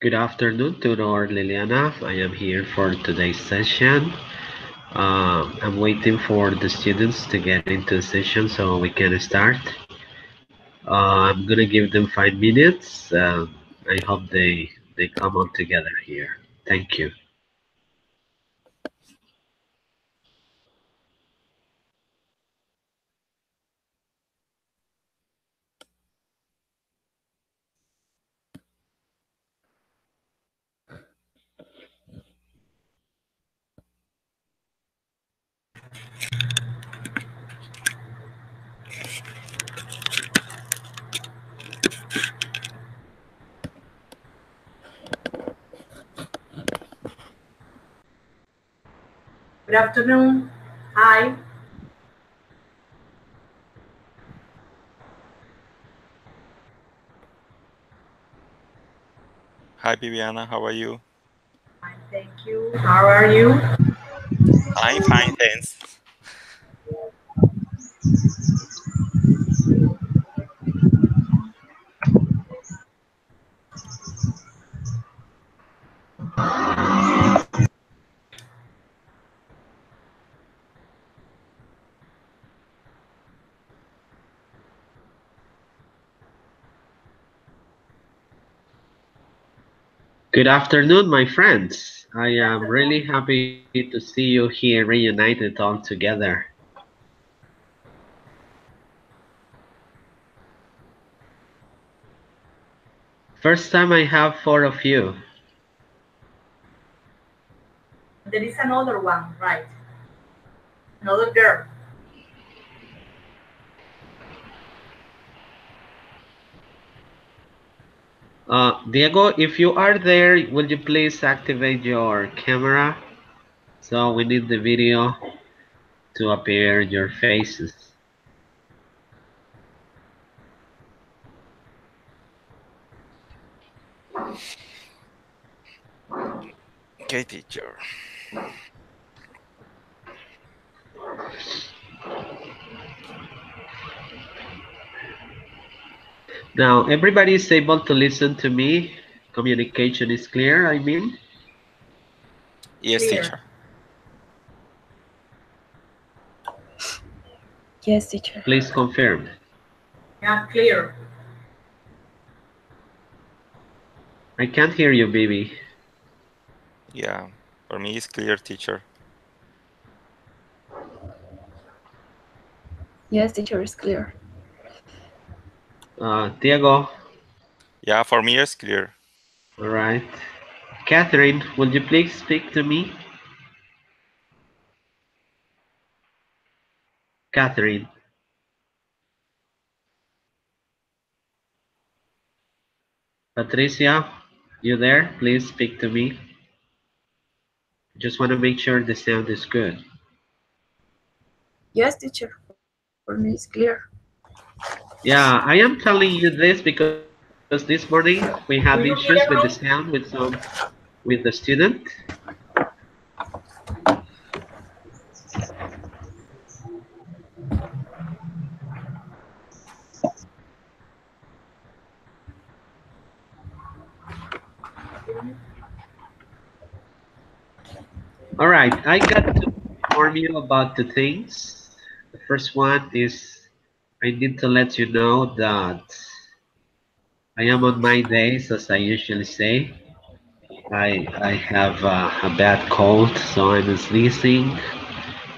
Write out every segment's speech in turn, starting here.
Good afternoon, Tudor Liliana. I am here for today's session. I'm waiting for the students to get into the session so we can start. I'm gonna give them 5 minutes. I hope they come on together here. Thank you. Good afternoon. Hi. Hi, Viviana. How are you? Fine, thank you. How are you? I'm fine, thanks. Good afternoon, my friends. I Good am really afternoon. happy to see you here reunited all together. First time I have four of you. There is another one, right? Another girl. Diego, if you are there, will you please activate your camera? So we need the video to appear your faces. Okay, teacher. Now, everybody is able to listen to me. Communication is clear, I mean. Yes, Clear. teacher. Yes, teacher. Please confirm. Yeah, clear. I can't hear you, baby. Yeah, for me it's clear, teacher. Yes, teacher, is clear. Diego, Yeah, for me it's clear. all right. Catherine, would you please speak to me? Catherine. Patricia, you there? Please speak to me. Just want to make sure the sound is good. Yes, teacher, for me it's clear. Yeah, I am telling you this because this morning we had issues Do with you the hear sound me? with the student. All right, I got to inform you about two things. The first one is I need to let you know that I am on my days, as I usually say. I have a bad cold, so I'm sneezing.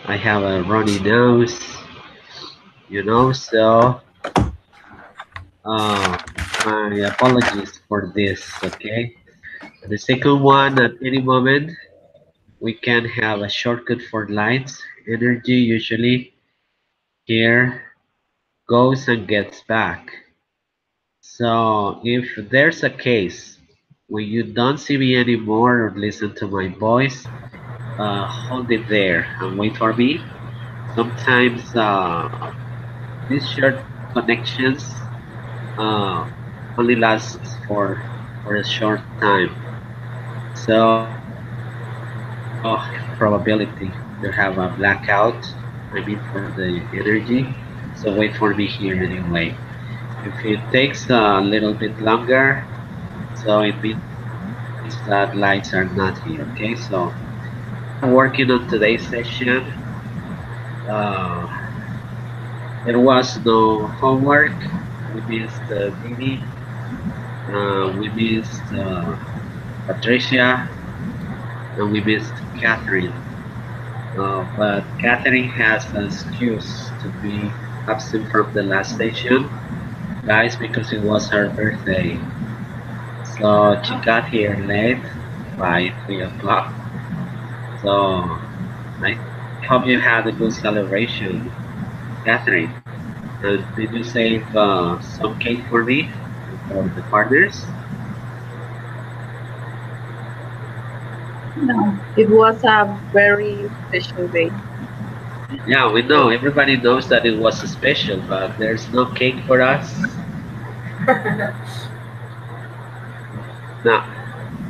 I have a runny nose, so uh, my apologies for this, okay? The second one, at any moment, we can have a shortcut for lights. Energy usually here goes and gets back. So if there's a case when you don't see me anymore or listen to my voice, hold it there and wait for me. Sometimes these short connections uh, only lasts for a short time. So probability to have a blackout, I mean for the energy. So wait for me here anyway. If it takes a little bit longer, so it means means that lights are not here. Okay, so working on today's session. Uh, there was no homework. We missed Didi. We missed Patricia, and we missed Catherine. But Catherine has an excuse to be absent from the last session, guys, because it was her birthday. So she got here late by 3 o'clock. So I hope you had a good celebration, Catherine. And did you save some cake for me, for the partners? No, it was a very special day. Yeah, we know. Everybody knows that it was special, but there's no cake for us. No,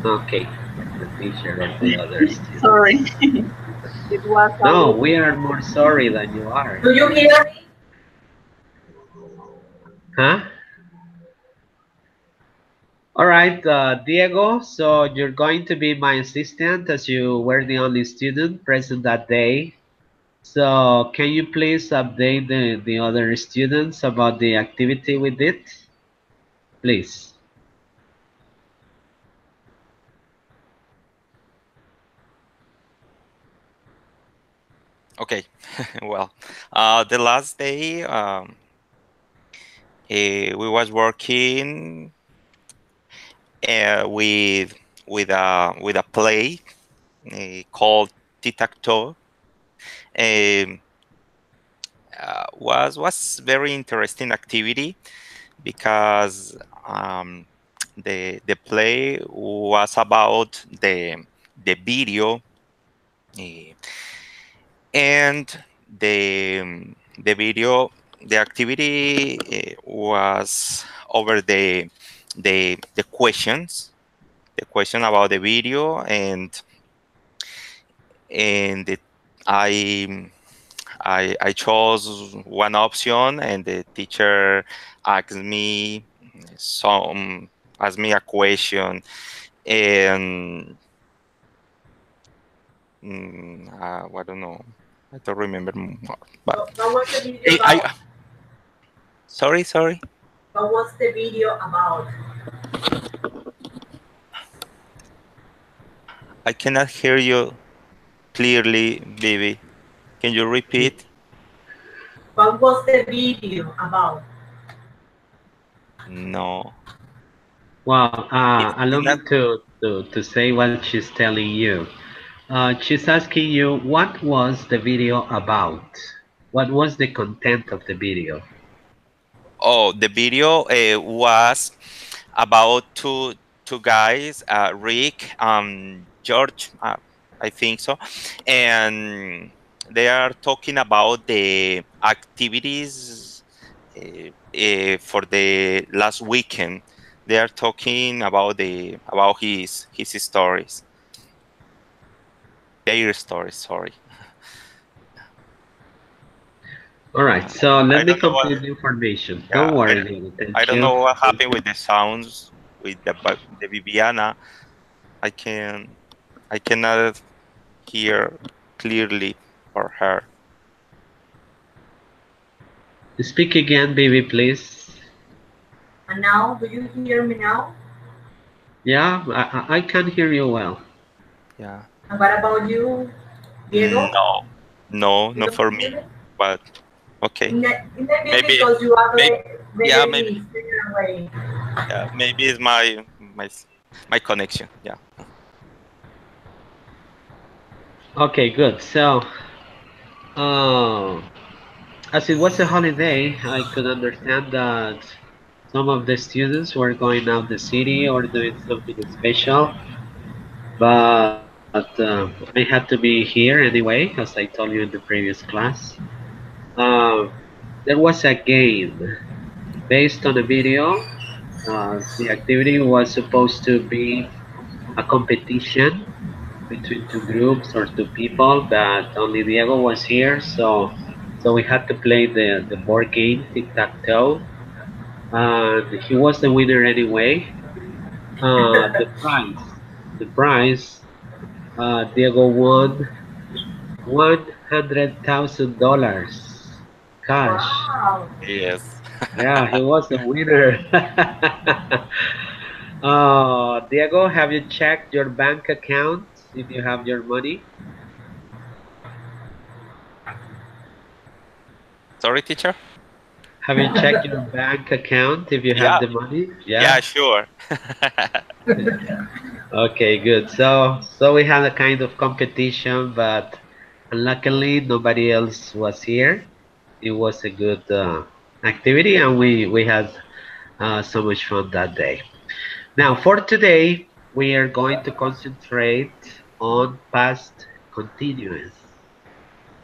no cake for the teacher or the others. Sorry. It was a No, we are more sorry than you are. Do you hear me? Huh? All right, Diego, so you're going to be my assistant as you were the only student present that day. So can you please update the other students about the activity we did? Please. Okay. Well, the last day we was working with a play called tic-tac-toe. Um, was very interesting activity because the play was about the video and the video. The activity was over the questions, the question about the video, and I I chose one option, and the teacher asked me asked me a question, and I don't know, I don't remember more, but What was the video about? Sorry. What was the video about? I cannot hear you clearly, baby. Can you repeat? What was the video about? No. Well, It's allow me not. to say what she's telling you. She's asking you, what was the video about? What was the content of the video? Oh, the video was about two guys, Rick, George, I think so, and they are talking about the activities for the last weekend. They are talking about his stories, their stories. Sorry. All right, so let I me don't know what. complete the information. Yeah, Don't worry, David. I Thank don't you. know what happened with the sounds with the Viviana. I can I cannot hear clearly for her. Speak again, baby, please. And now, do you hear me now? Yeah, I can hear you well. Yeah. And what about you, Diego? No, You not for don't hear me. me? But okay, It may be maybe, because you are maybe, yeah, maybe, very far away. yeah, maybe it's my connection. Yeah. Okay, good. So, uh, as it was a holiday, I could understand that some of the students were going out the city or doing something special. But I had to be here anyway, as I told you in the previous class. Um, there was a game based on a video. The activity was supposed to be a competition between two groups or two people, but only Diego was here, so we had to play the board game tic-tac-toe, and he was the winner anyway. The prize, the prize. Diego won $100,000 cash. Wow. Yes. Yeah, he was a winner. Diego, have you checked your bank account if you have your money? Sorry, teacher. Have you checked your bank account if you have Yeah. the money? Yeah, Yeah. sure. Okay, good. So we had a kind of competition, but luckily nobody else was here. It was a good activity, and we had so much fun that day. Now, for today, we are going to concentrate on past continuous.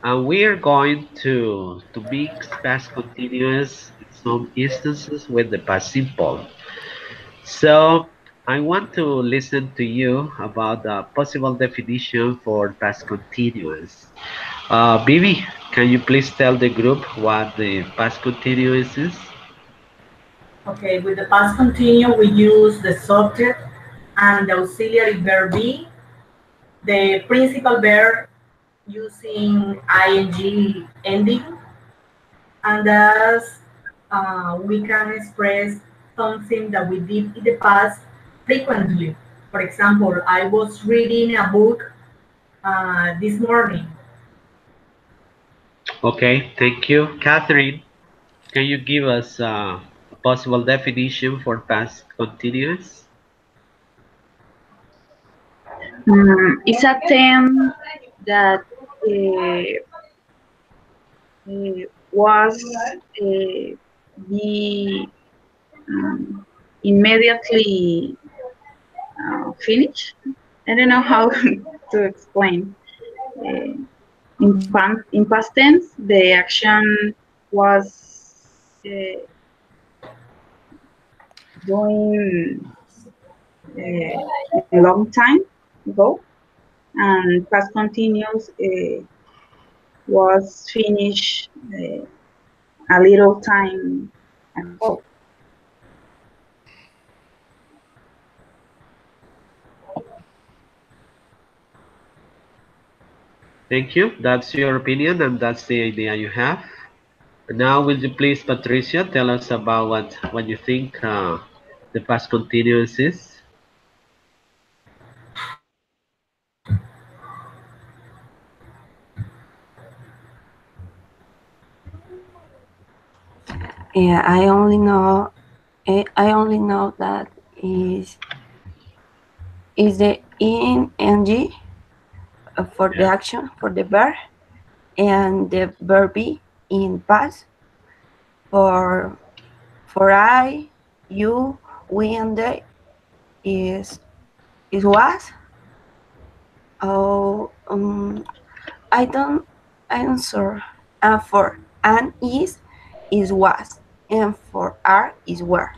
And we are going to mix past continuous in some instances with the past simple. So I want to listen to you about the possible definition for past continuous. Bibi, can you please tell the group what the past continuous is? Okay, with the past continuous, we use the subject and the auxiliary verb be, the principal verb using ing ending, and thus we can express something that we did in the past frequently. For example, I was reading a book this morning. Okay, thank you. Catherine, can you give us a possible definition for past continuous? It's a term that was be immediately finished. I don't know how to explain. Uh, in past tense, the action was doing a long time ago, and past continuous was finished a little time ago. Thank you. That's your opinion, and that's the idea you have. Now, will you please, Patricia, tell us about what you think the past continuous is? Yeah, I only know that is the ing for the Yeah. action for the verb and the verb be in past for I, you, we, and they is was. Oh, I don't answer. And for an is was, and for are is were.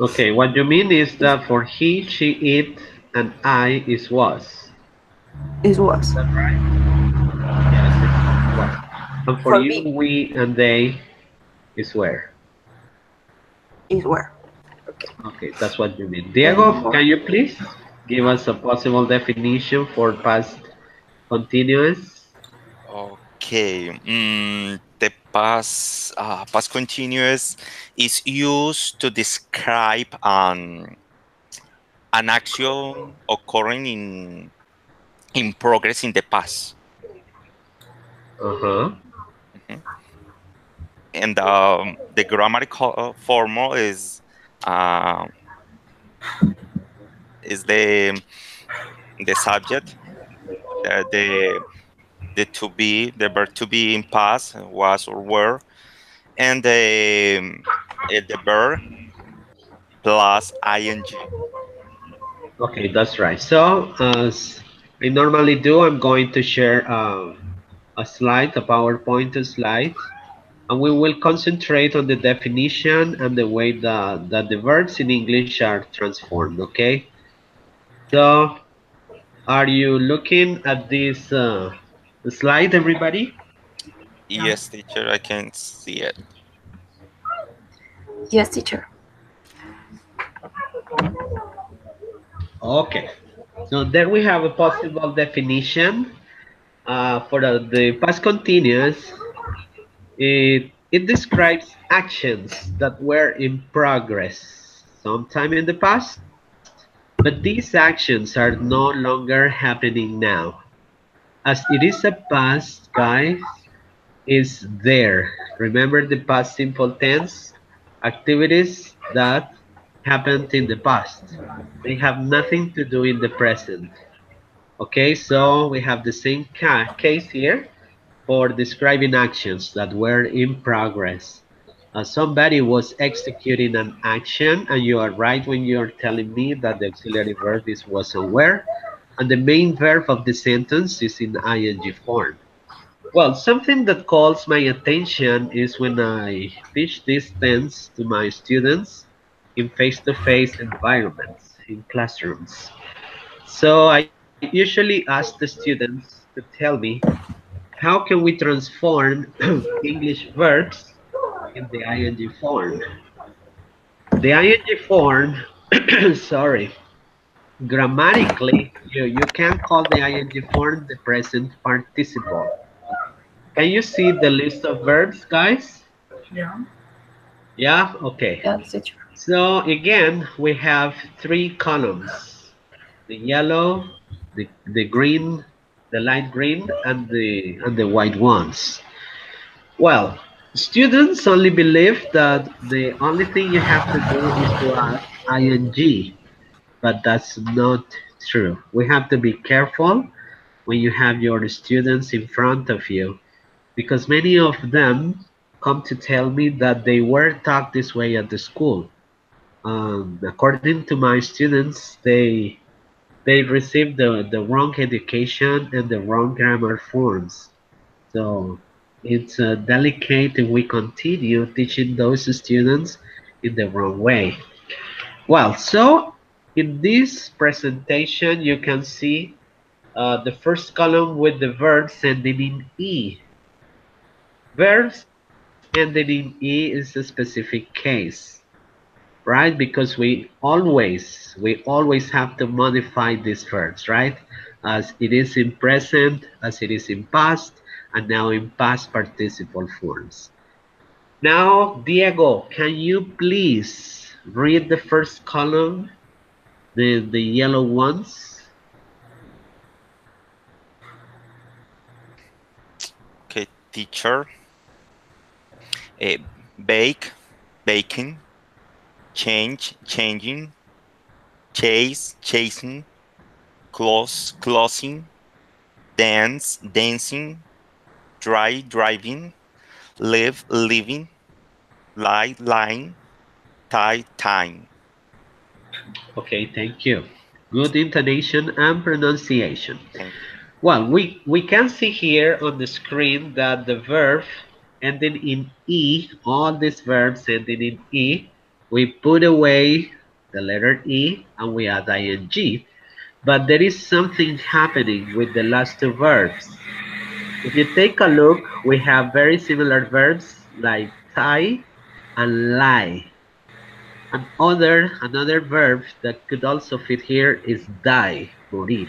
Okay, what you mean is Is that for he, she, it, and I is was. is was. Is that right? Yes, it's was. And for For you, be we, and they is where. is were. Okay. Okay, that's what you mean. And Diego, more. can you please give us a possible definition for past continuous? Okay. The past continuous is used to describe an action occurring in progress in the past. Uh-huh. Mhm. And the grammatical formal uh, is the subject, the the to be, the verb to be in past, was or were, and the verb plus ing. Okay, that's right. So, as I normally do, I'm going to share a slide, a PowerPoint slide, and we will concentrate on the definition and the way that the verbs in English are transformed, okay? So, are you looking at this slide, everybody? Yeah. Yes, teacher, I can see it. Yes, teacher. Okay. So there we have a possible definition for the past continuous. It describes actions that were in progress sometime in the past, but these actions are no longer happening now. As it is a past, guys, is there. Remember the past simple tense? Activities that happened in the past. They have nothing to do in the present. Okay, so we have the same case here for describing actions that were in progress. Somebody was executing an action, and you are right when you are telling me that the auxiliary verb is was aware, and the main verb of the sentence is in ing form. Well, something that calls my attention is when I teach this tense to my students in face-to-face environments, in classrooms. So I usually ask the students to tell me, how can we transform English verbs in the ing form? The ing form, sorry, grammatically, you can call the ing form the present participle. Can you see the list of verbs, guys? Yeah. Yeah, okay. Yes, teacher. So again, we have three columns: the yellow, the green, the light green, and the white ones. Well, students only believe that the only thing you have to do is to add ing, but that's not true. We have to be careful when you have your students in front of you, because many of them come to tell me that they were taught this way at the school. According to my students, they received the wrong education and the wrong grammar forms. So it's delicate if we continue teaching those students in the wrong way. Well, so in this presentation, you can see the first column with the verbs ending in E. Verbs ending in E is a specific case, right? Because we always have to modify these verbs, right? As it is in present, as it is in past, and now in past participle forms. Now, Diego, can you please read the first column, the yellow ones? Okay, teacher. Eh, bake, baking, change, changing, chase, chasing, close, closing, dance, dancing, drive, driving, live, living, lie, lying, tie, tying. Okay, thank you. Good intonation and pronunciation. Thank you. Well, we can see here on the screen that the verb ending in E, all these verbs ending in E, we put away the letter E and we add ing. But there is something happening with the last two verbs. If you take a look, we have very similar verbs like tie and lie. Another verb that could also fit here is die, morir.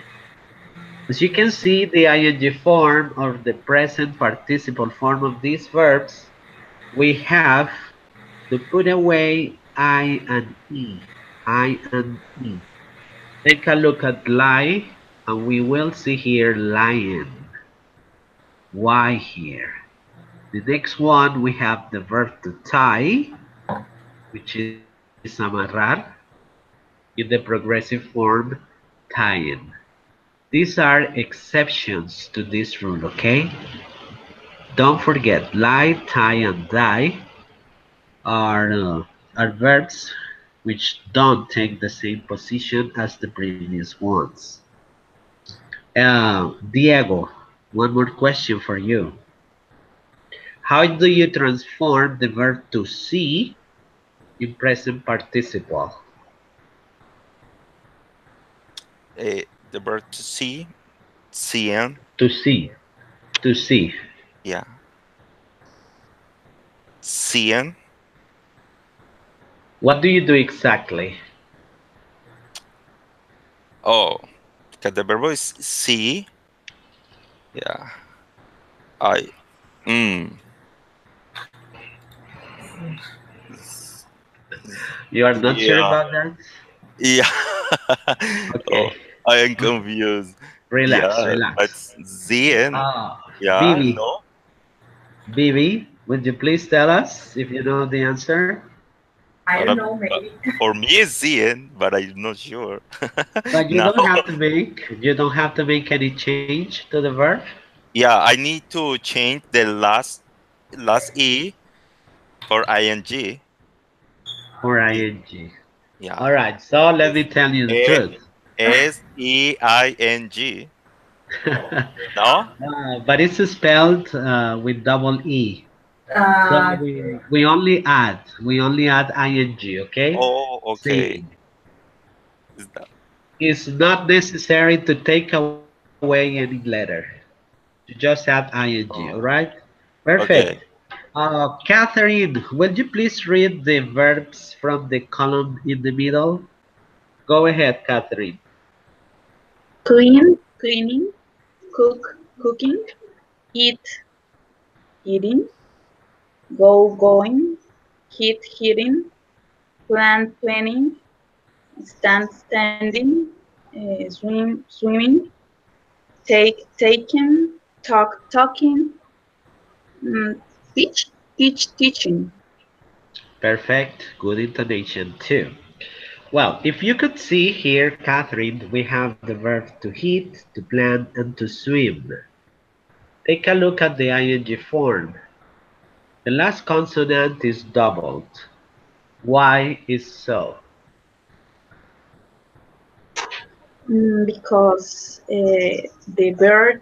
As you can see, the ing form or the present participle form of these verbs, we have to put away I and E. I and E. Take a look at lie, and we will see here lion. Why here? The next one, we have the verb to tie, which is amarrar, in the progressive form, tying. These are exceptions to this rule, okay? Don't forget, lie, tie, and die are, uh, are verbs which don't take the same position as the previous ones. Diego, one more question for you. How do you transform the verb to see in present participle? The verb to see, seeing, To see, to see. yeah, seeing, What do you do exactly? oh, 'cause the verb is see. Yeah. I mm. s- You are not sure Yeah. about that? Yeah. Oh, Okay. I am confused. Relax, Yeah, but relax. Zien. Yeah, Bibi, no. Bibi, would you please tell us if you know the answer? I But, don't know, maybe. for me, it's Zien, but I'm not sure. But you Now, don't have to make any change to the verb yeah, I need to change the last e for ing. for It, ing. yeah, All right, so let it's me tell you the e truth. seing. No? But it's spelled with double E. So Okay. we only add ing, okay? Oh, okay. Saying. Is that It's not necessary to take away any letter. To just add ing, all right? oh, Perfect. okay. Catherine, will you please read the verbs from the column in the middle? Go ahead, Catherine. Clean, cleaning, cook, cooking, eat, eating, go, going, hit, hitting, plan, planning, stand, standing, swim, swimming, take, taken, talk, talking, mm, teach, teaching. Perfect. Good intonation too. Well, if you could see here, Catherine, we have the verbs to hit, to plan, and to swim. Take a look at the ing form. The last consonant is doubled. Why is so? Because the bird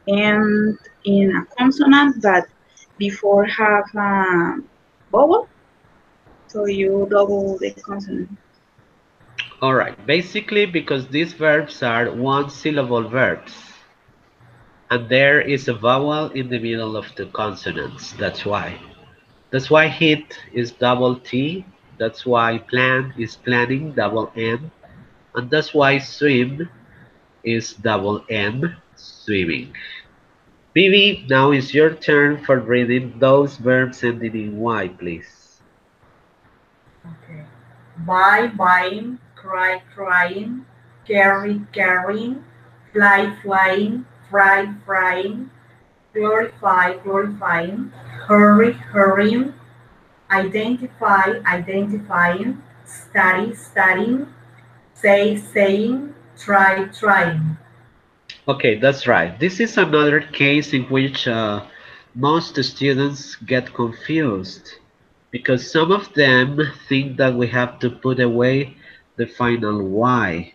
end in a consonant, but before have a vowel, so you double the consonant. Alright, basically because these verbs are one syllable verbs. And there is a vowel in the middle of the consonants. That's why. That's why hit is double T. That's why plan is planning, double N. And that's why swim is double M, swimming. Vivi, now is your turn for reading those verbs ending in Y, please. Okay. Buy, buying, cry, crying, carry, carrying, fly, flying, fry, frying, glorify, glorifying, hurry, hurrying, identify, identifying, study, studying, say, saying, try, trying. Okay, that's right. This is another case in which most students get confused because some of them think that we have to put away the final Y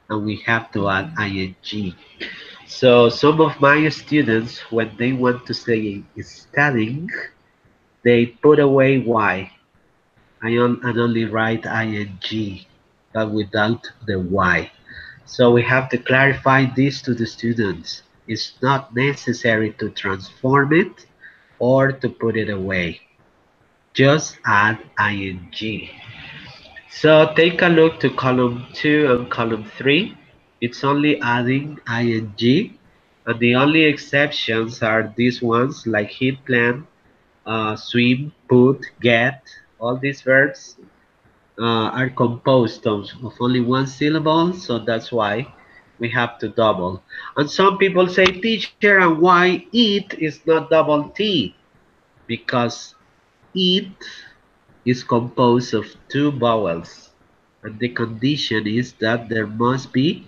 and we have to add ing. So some of my students, when they want to say studying, they put away Y and only write ing, but without the Y. So we have to clarify this to the students. It's not necessary to transform it or to put it away. Just add ing. So take a look to column 2 and column 3. It's only adding ing, and the only exceptions are these ones like hit, plan, swim, put, get. All these verbs are composed of only one syllable, so that's why we have to double. And some people say, teacher, and why eat is not double T? Because eat is composed of two vowels, and the condition is that there must be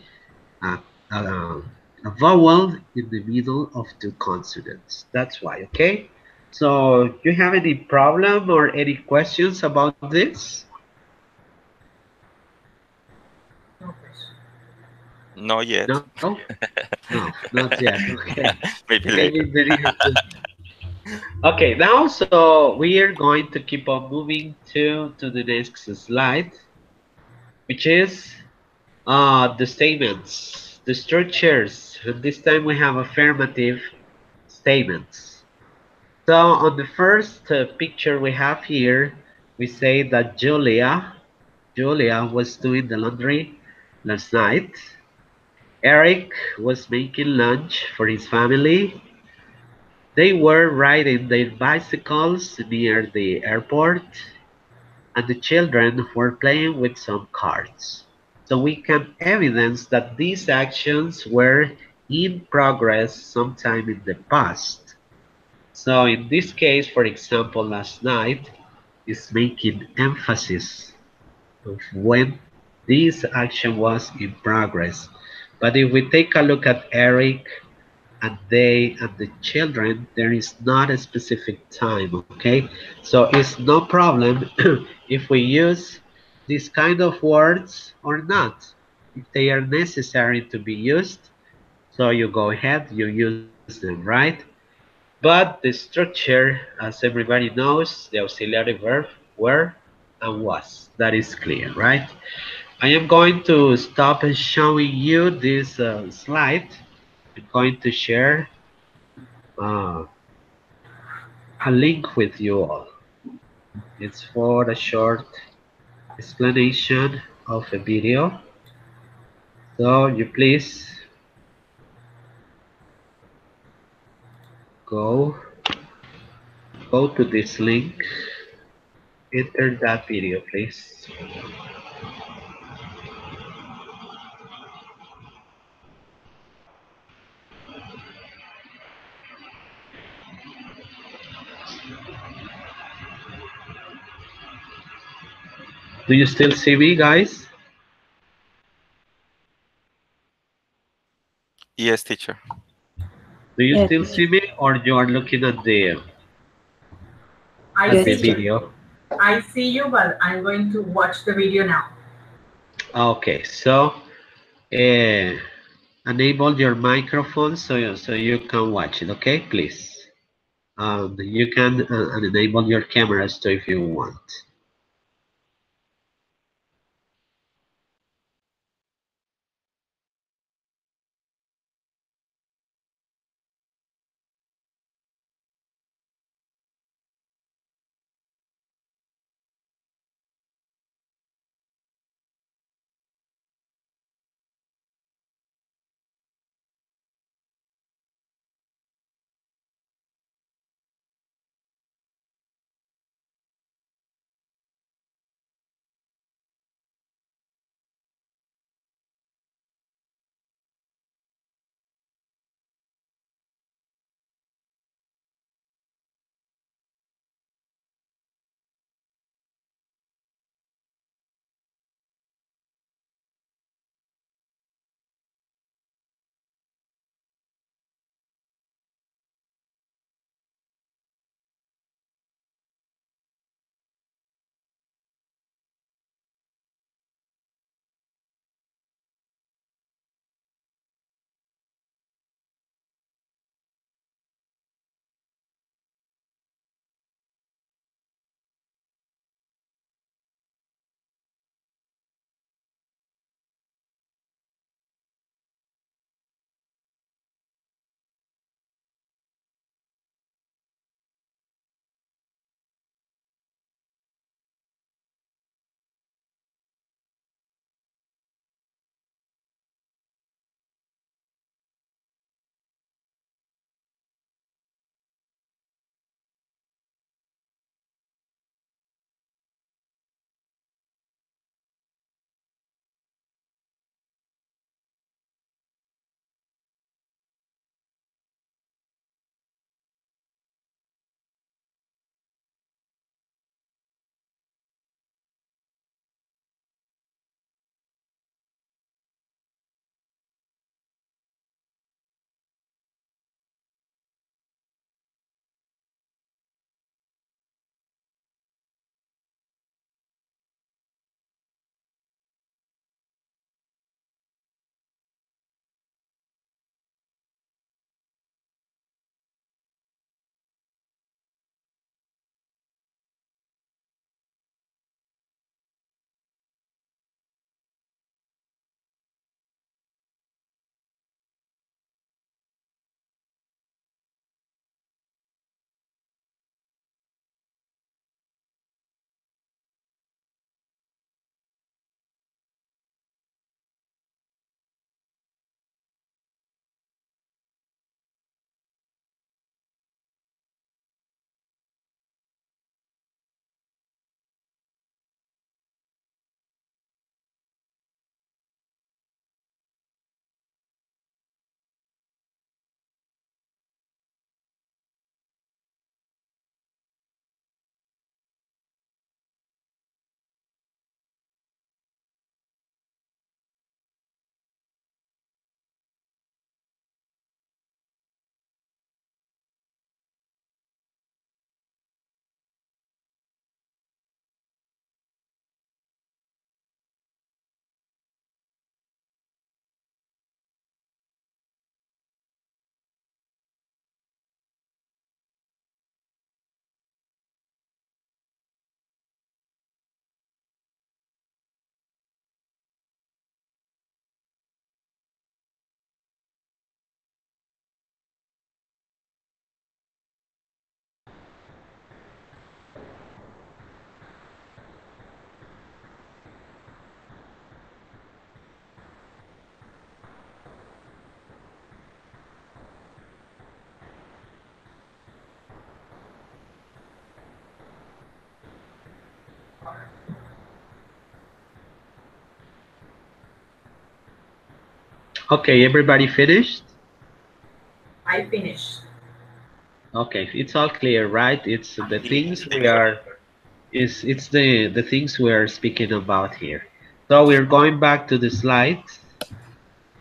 a, a, a vowel in the middle of two consonants. That's why, okay? So, you have any problem or any questions about this? No question. Not yet. No? No, not yet. Okay. Maybe Maybe later. in the near future. Okay, now so we are going to keep on moving to the next slide, which is the statements, the structures. And this time we have affirmative statements. So on the first picture we have here, we say that Julia was doing the laundry last night. Eric was making lunch for his family. They were riding their bicycles near the airport, and the children were playing with some cards. So we can evidence that these actions were in progress sometime in the past. So in this case, for example, last night is making emphasis of when this action was in progress. But if we take a look at Eric and they and the children, there is not a specific time, okay? So it's no problem if we use these kind of words or not. If they are necessary to be used, so you go ahead, you use them, right? But the structure, as everybody knows, the auxiliary verb were and was. That is clear, right? I am going to stop showing you this slide. I'm going to share uh, a link with you all. It's for a short explanation of a video. So you please go go to this link, enter that video, please. Do you still see me, guys? Yes, teacher. Do you Yes, still teacher. see me, or you are looking I at Yes, the see teacher. you. video? I see you, but I'm going to watch the video now. Okay, so uh, enable your microphone so you can watch it. Okay, please. You can enable your cameras too if you want. Okay, everybody finished? I finished. Okay, it's all clear, right? It's the things we are it's the things we are speaking about here. So we're going back to the slides,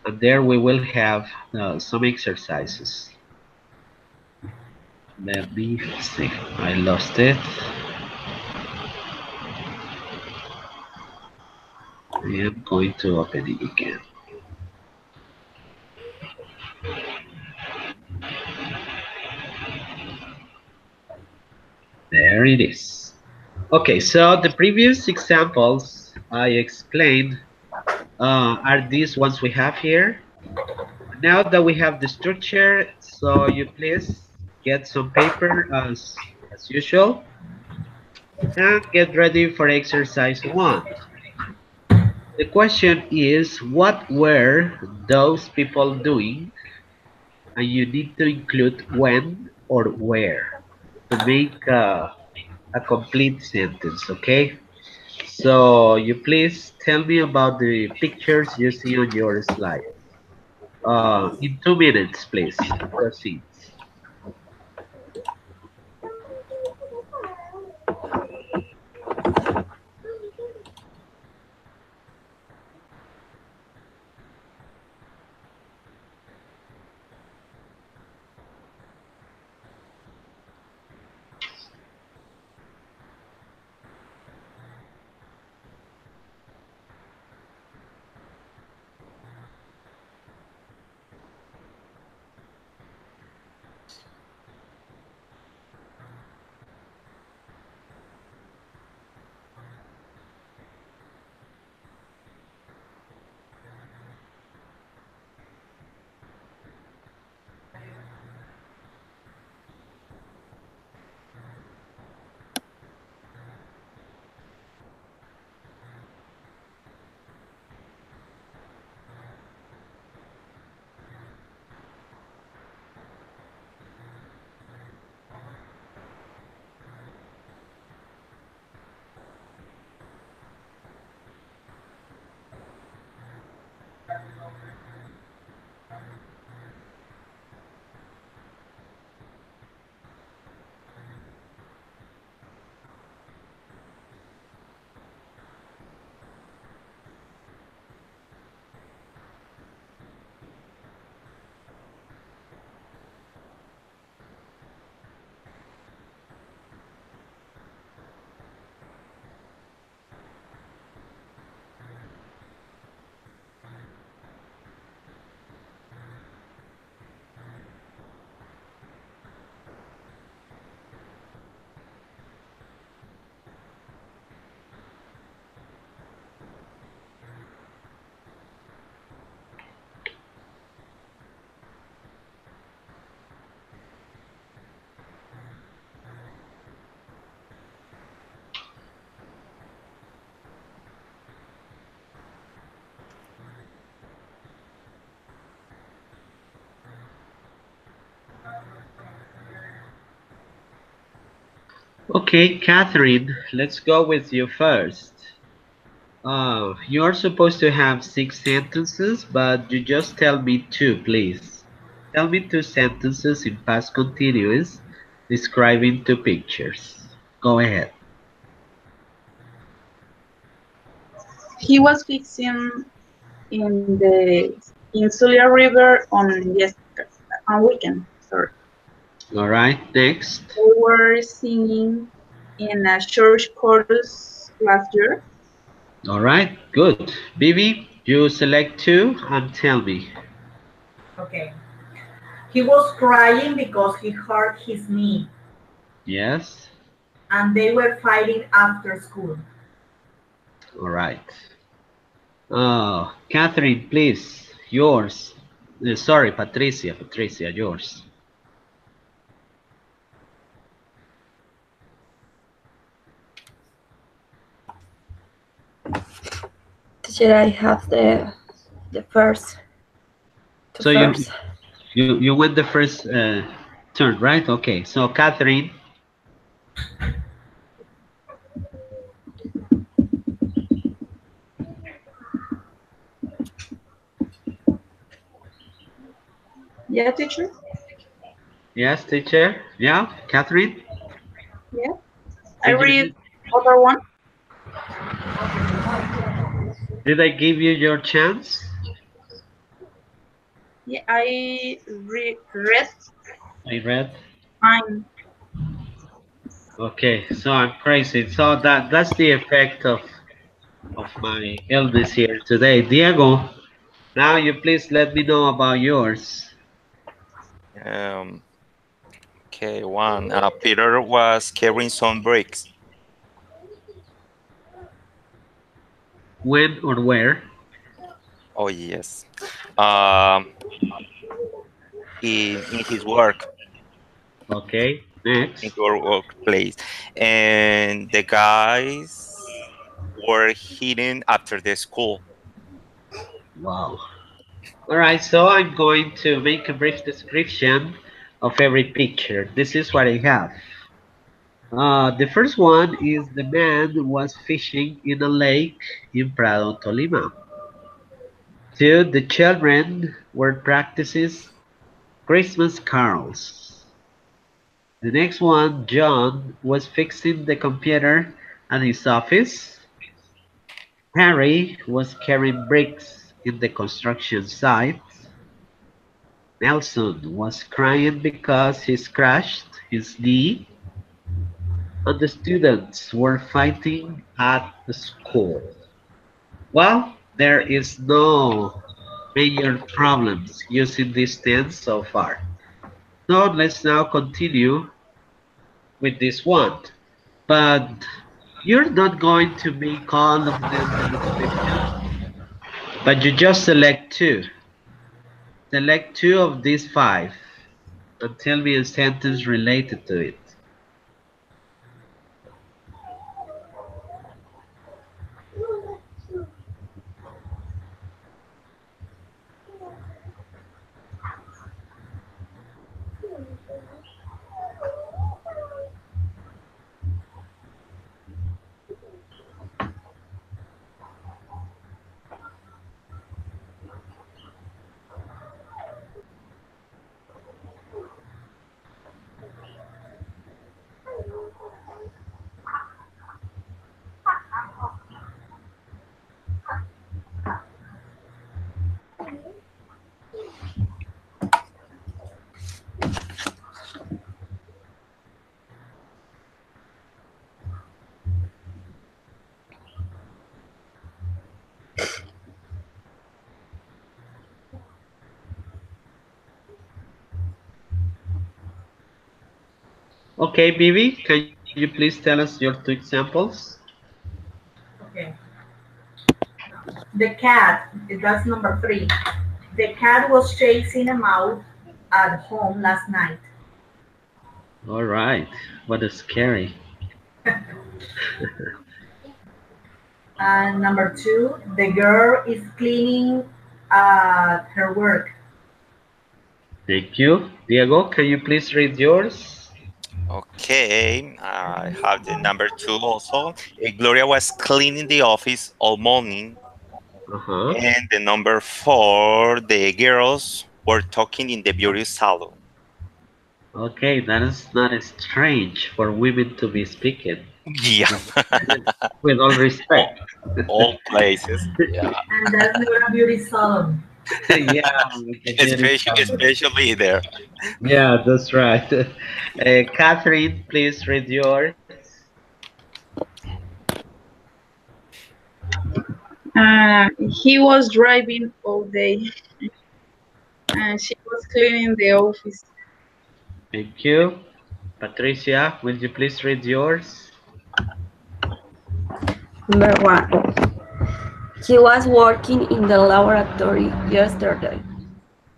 and there we will have some exercises. Let me see. I lost it. I am going to open it again. There it is. Okay, so the previous examples I explained are these ones we have here. Now that we have the structure, so you please get some paper as usual and get ready for exercise 1. The question is, what were those people doing? And you need to include when or where to make a complete sentence, okay? So you please tell me about the pictures you see on your slide. In 2 minutes, please. Proceed. Okay, Catherine, let's go with you first. You're supposed to have 6 sentences, but you just tell me two, please. Tell me 2 sentences in past continuous describing 2 pictures. Go ahead. He was fixing in the Insular River on weekend. Sorry, All right, next. we were singing in a church chorus last year. All right, good. Bibi, you select two and tell me. Okay. He was crying because he hurt his knee, Yes. and they were fighting after school. All right. Catherine, please, yours. Sorry, Patricia. Patricia, yours. Should I have the first? The So you first. you went the first turn, right? Okay. So Catherine. Yeah, teacher. Yes, teacher. Yeah, Catherine. Yeah. I Did you read other one. did I give you your chance? Yeah, I read I read. mine. Okay, so I'm crazy. So that's the effect of my illness here today. Diego, now you please let me know about yours. Um, okay, one. Peter was carrying some bricks. When or where? Oh yes. Um, in his work, Okay, in next. your workplace, and the guys were hidden after the school. Wow. All right, so I'm going to make a brief description of every picture. This is what I have. The first one is the man was fishing in a lake in Prado, Tolima. Two, the children were practicing Christmas carols. The next one, John was fixing the computer at his office. Harry was carrying bricks in the construction site. Nelson was crying because he scratched his knee. And the students were fighting at the school. Well, there is no major problems using this tense so far. So let's now continue with this one. But you're not going to make all of them the description, but you just select two. Select two of these five and tell me a sentence related to it. Okay, Bibi, can you please tell us your two examples? Okay. The cat, that's number three. The cat was chasing a mouse at home last night. All right. What is scary? And number two, the girl is cleaning her work. Thank you. Diego, can you please read yours? Okay, I have the number two also. Gloria was cleaning the office all morning. Uh-huh. And the number four, the girls were talking in the beauty salon. Okay, that is not strange for women to be speaking. Yeah, With all all, respect. all places. Yeah, And that's not a beauty salon. Yeah, with the beauty salon. especially there. Yeah, that's right. Catherine, please read yours. He was driving all day, and she was cleaning the office. Thank you. Patricia, will you please read yours? Number one. He was working in the laboratory yesterday.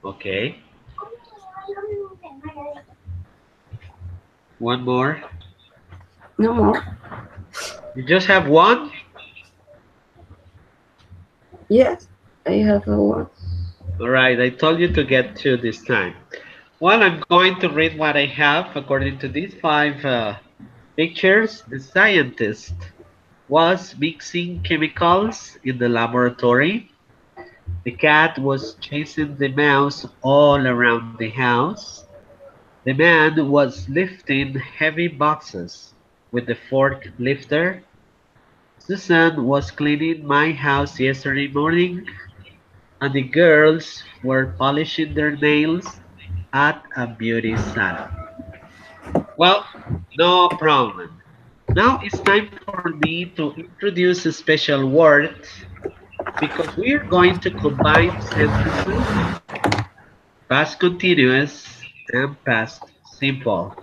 Okay. One more. No more. You just have one? Yes, I have a one. All right, I told you to get two this time. Well, I'm going to read what I have according to these five pictures. The scientist was mixing chemicals in the laboratory. The cat was chasing the mouse all around the house. The man was lifting heavy boxes with the fork lifter. Susan was cleaning my house yesterday morning, and the girls were polishing their nails at a beauty salon. Well, no problem. Now it's time for me to introduce a special word because we are going to combine sentences, past continuous and past simple.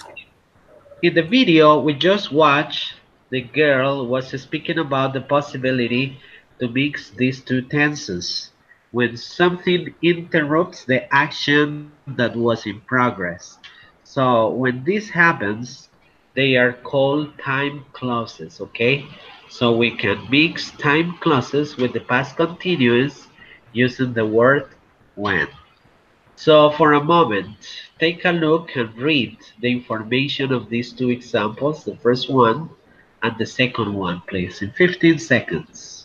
In the video we just watched, the girl was speaking about the possibility to mix these two tenses when something interrupts the action that was in progress. So when this happens, they are called time clauses, okay? So we can mix time clauses with the past continuous using the word when. So for a moment, take a look and read the information of these two examples, the first one and the second one, please, in 15 seconds.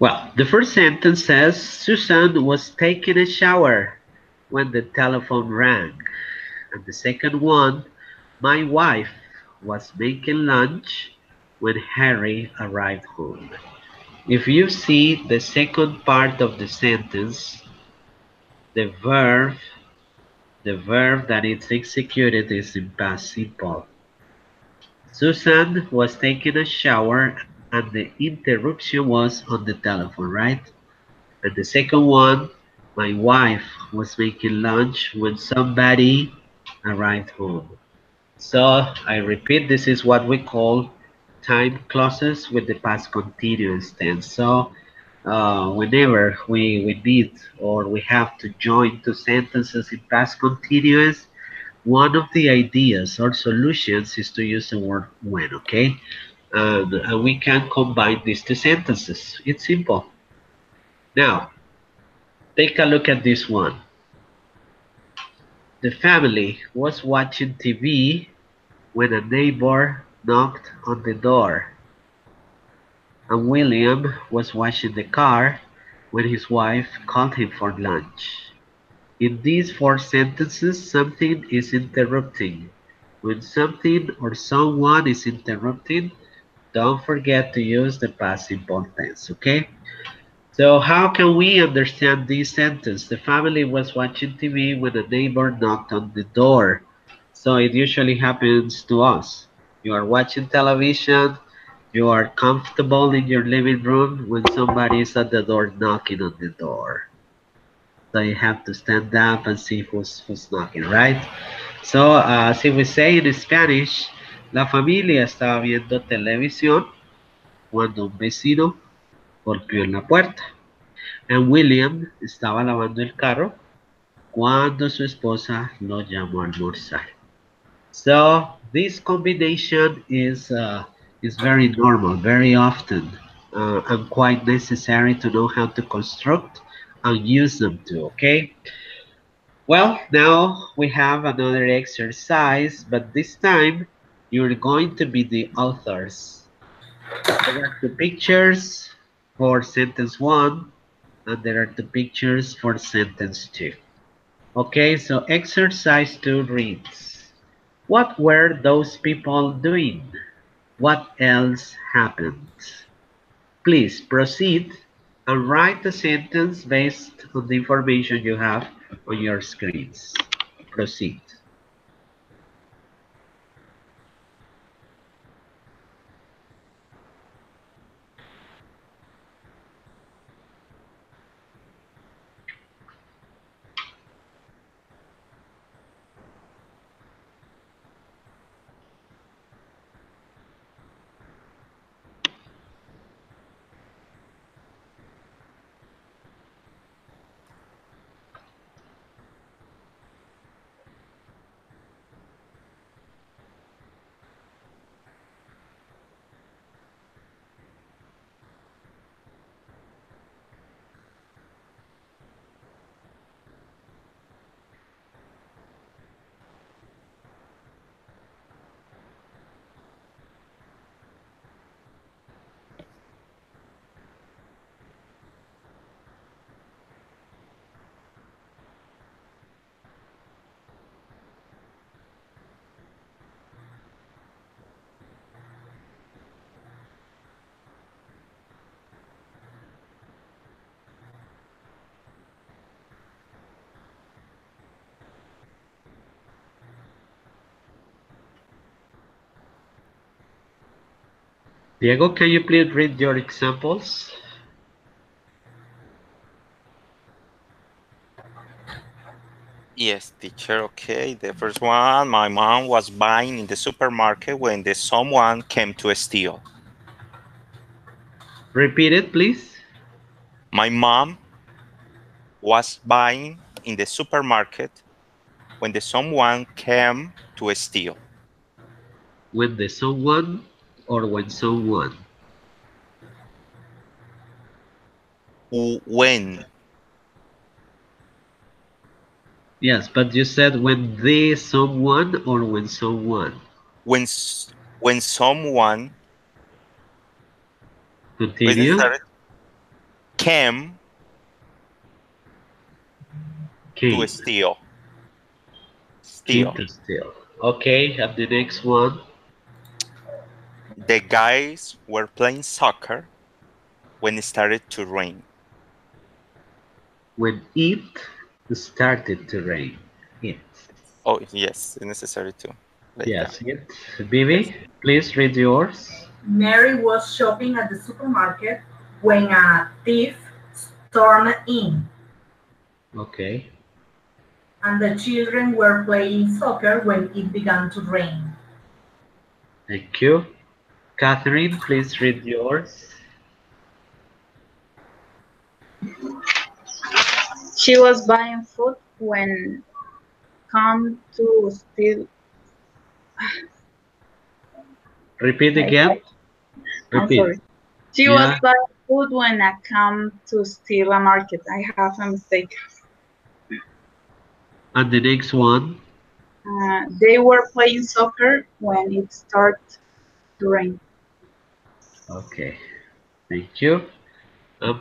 Well, the first sentence says, Susan was taking a shower when the telephone rang. And the second one, my wife was making lunch when Harry arrived home. If you see the second part of the sentence, the verb the verb that is executed is in past simple. Susan was taking a shower and the interruption was on the telephone, right? And the second one, my wife was making lunch when somebody arrived home. So I repeat, this is what we call time clauses with the past continuous tense. So whenever we need or we have to join two sentences in past continuous, one of the ideas or solutions is to use the word when, okay? And we can combine these two sentences. It's simple. Now, take a look at this one. The family was watching TV when a neighbor knocked on the door, and William was washing the car when his wife called him for lunch. In these four sentences, something is interrupting. When something or someone is interrupting, don't forget to use the past simple tense, okay? So how can we understand this sentence? The family was watching TV when a neighbor knocked on the door. So it usually happens to us. You are watching television, you are comfortable in your living room when somebody is at the door knocking on the door. So you have to stand up and see who's knocking, right? So, as we say in Spanish, la familia estaba viendo televisión cuando un vecino golpeó en la puerta. And William estaba lavando el carro cuando su esposa lo llamó a almorzar. So this combination is very normal, very often, and quite necessary to know how to construct and use them too. Okay. Well, now we have another exercise, but this time you're going to be the authors. There are two pictures for sentence one, and there are two pictures for sentence two. Okay, so exercise two reads, what were those people doing? What else happened? Please proceed and write a sentence based on the information you have on your screens. Proceed. Diego, can you please read your examples? Yes, teacher. Okay. The first one, my mom was buying in the supermarket when the someone came to steal. Repeat it, please. My mom was buying in the supermarket when the someone came to steal. When the someone or when someone? When Yes, but you said when the someone or when someone. when when someone when it Continue. started, came to Came. steal. Came Steal. to steal. Okay, and the next one. The guys were playing soccer when it started to rain. When it started to rain. It. Oh yes, it's necessary to like that. Yes, it. Yes. Bibi, please read yours. Mary was shopping at the supermarket when a thief stormed in, Okay, and the children were playing soccer when it began to rain. thank you. Catherine, please read yours. She was buying food when come to steal. Repeat I, again. I'm Repeat. sorry. She was Yeah, buying food when I come to steal a market. I have a mistake. and the next one. They were playing soccer when it started to rain. Okay, thank you.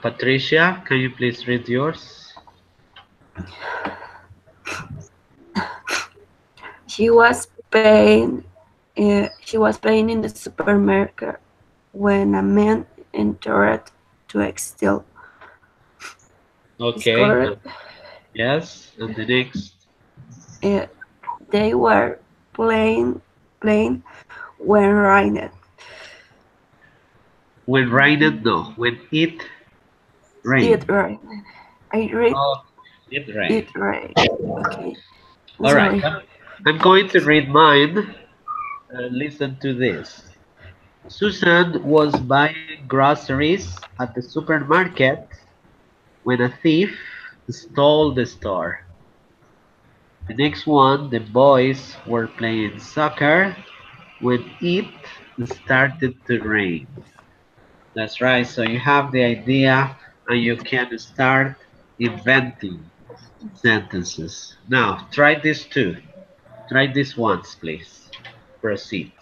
Patricia, can you please read yours? She was paying. She was paying in the supermarket when a man entered to steal. Is Okay, correct? yes, and the next. Uh, they were playing when rained. When rained, no. When it It rained. rained. I read Oh, it rained. it rained. Okay. All right, Sorry. I'm going to read mine. Listen to this. Susan was buying groceries at the supermarket when a thief stole the store. The next one, the boys were playing soccer when it started to rain. That's right, so you have the idea and you can start inventing sentences. Now, try this too. Try this once, please. Proceed.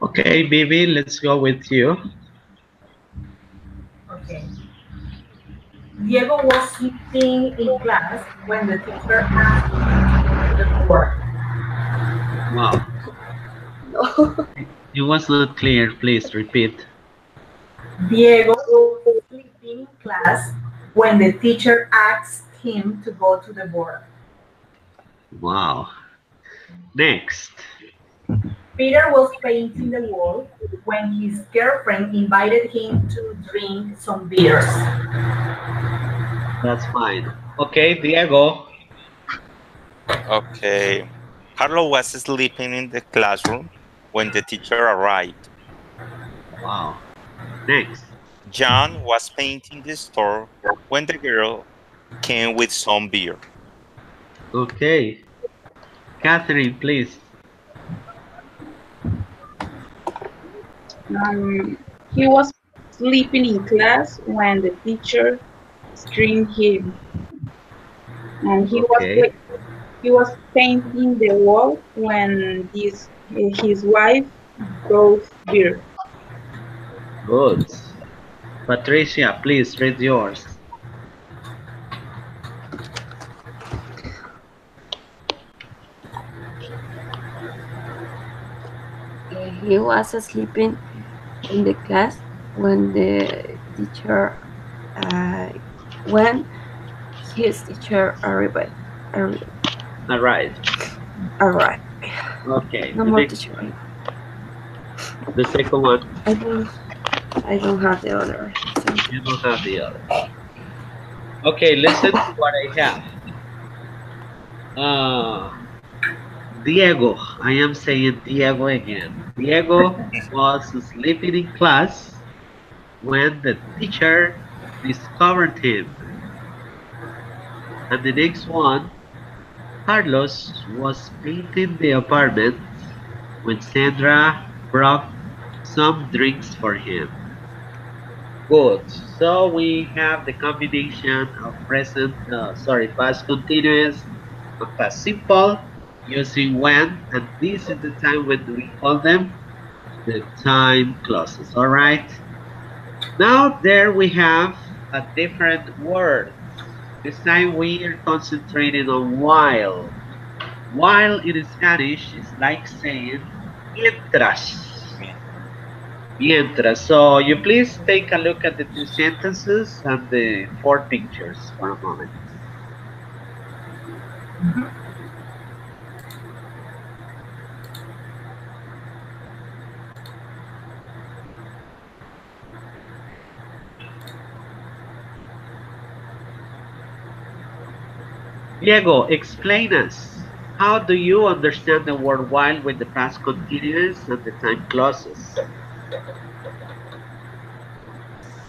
Okay, Bibi, let's go with you. Okay. Diego was sitting in class when the teacher asked him to go to the board. Wow, it was not clear. Please repeat. Diego was sleeping in class when the teacher asked him to go to the board. Wow. Next. Peter was painting the wall when his girlfriend invited him to drink some beers. That's fine. Okay, Diego. Okay. Carlos was sleeping in the classroom when the teacher arrived. Wow. Next. John was painting the store when the girl came with some beer. Okay. Catherine, please. He was sleeping in class when the teacher screamed him, and Okay. he was painting the wall when his wife brought beer. Good. Patricia, please read yours. He was sleeping in the class when the teacher uh, when his teacher arrived. All right. Arrived. Okay. No The more next teacher. one. The second one. I don't I don't have the other You sentence. don't have the other. Okay. Listen to what I have. Uh, Diego. I am saying Diego again. Diego was sleeping in class when the teacher discovered him. And the next one, Carlos was painting the apartment when Sandra brought some drinks for him. Good. So we have the combination of past continuous and past simple using when, and this is the time when we call them the time clauses. All right. Now there we have a different word. This time we are concentrating on while. While in Spanish is like saying mientras. Yeah. Mientras. So you please take a look at the two sentences and the four pictures for a moment. Diego, explain us. How do you understand the word while with the past continuous and the time clauses?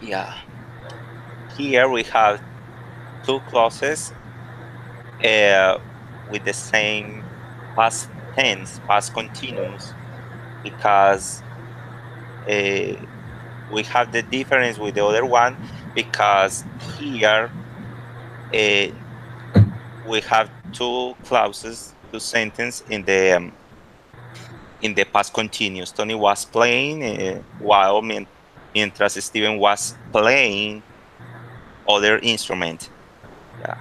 Yeah. Here we have two clauses uh, with the same past tense, past continuous, because uh, we have the difference with the other one because here uh, we have two clauses, two sentences in the past continuous. Tony was playing while mientras Steven was playing other instrument. Yeah,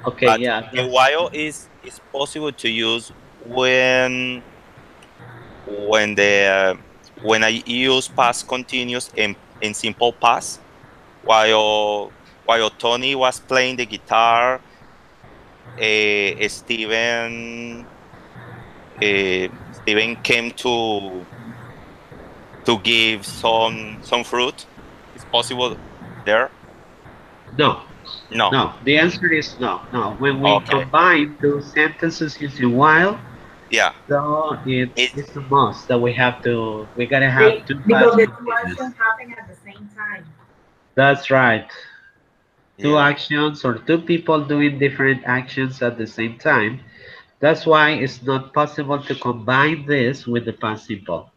Okay, but yeah, the that's while is possible to use when the when I use past continuous in simple past while Tony was playing the guitar, Steven Steven came to give some fruit. It's possible there? no, No. no. The answer is no, no. When we Okay. combine those sentences using while, Yeah. so It it's a must that we gotta have They, two because past the two continuous. actions happen at the same time. That's right. Two yeah. actions or two people doing different actions at the same time. That's why it's not possible to combine this with the past simple.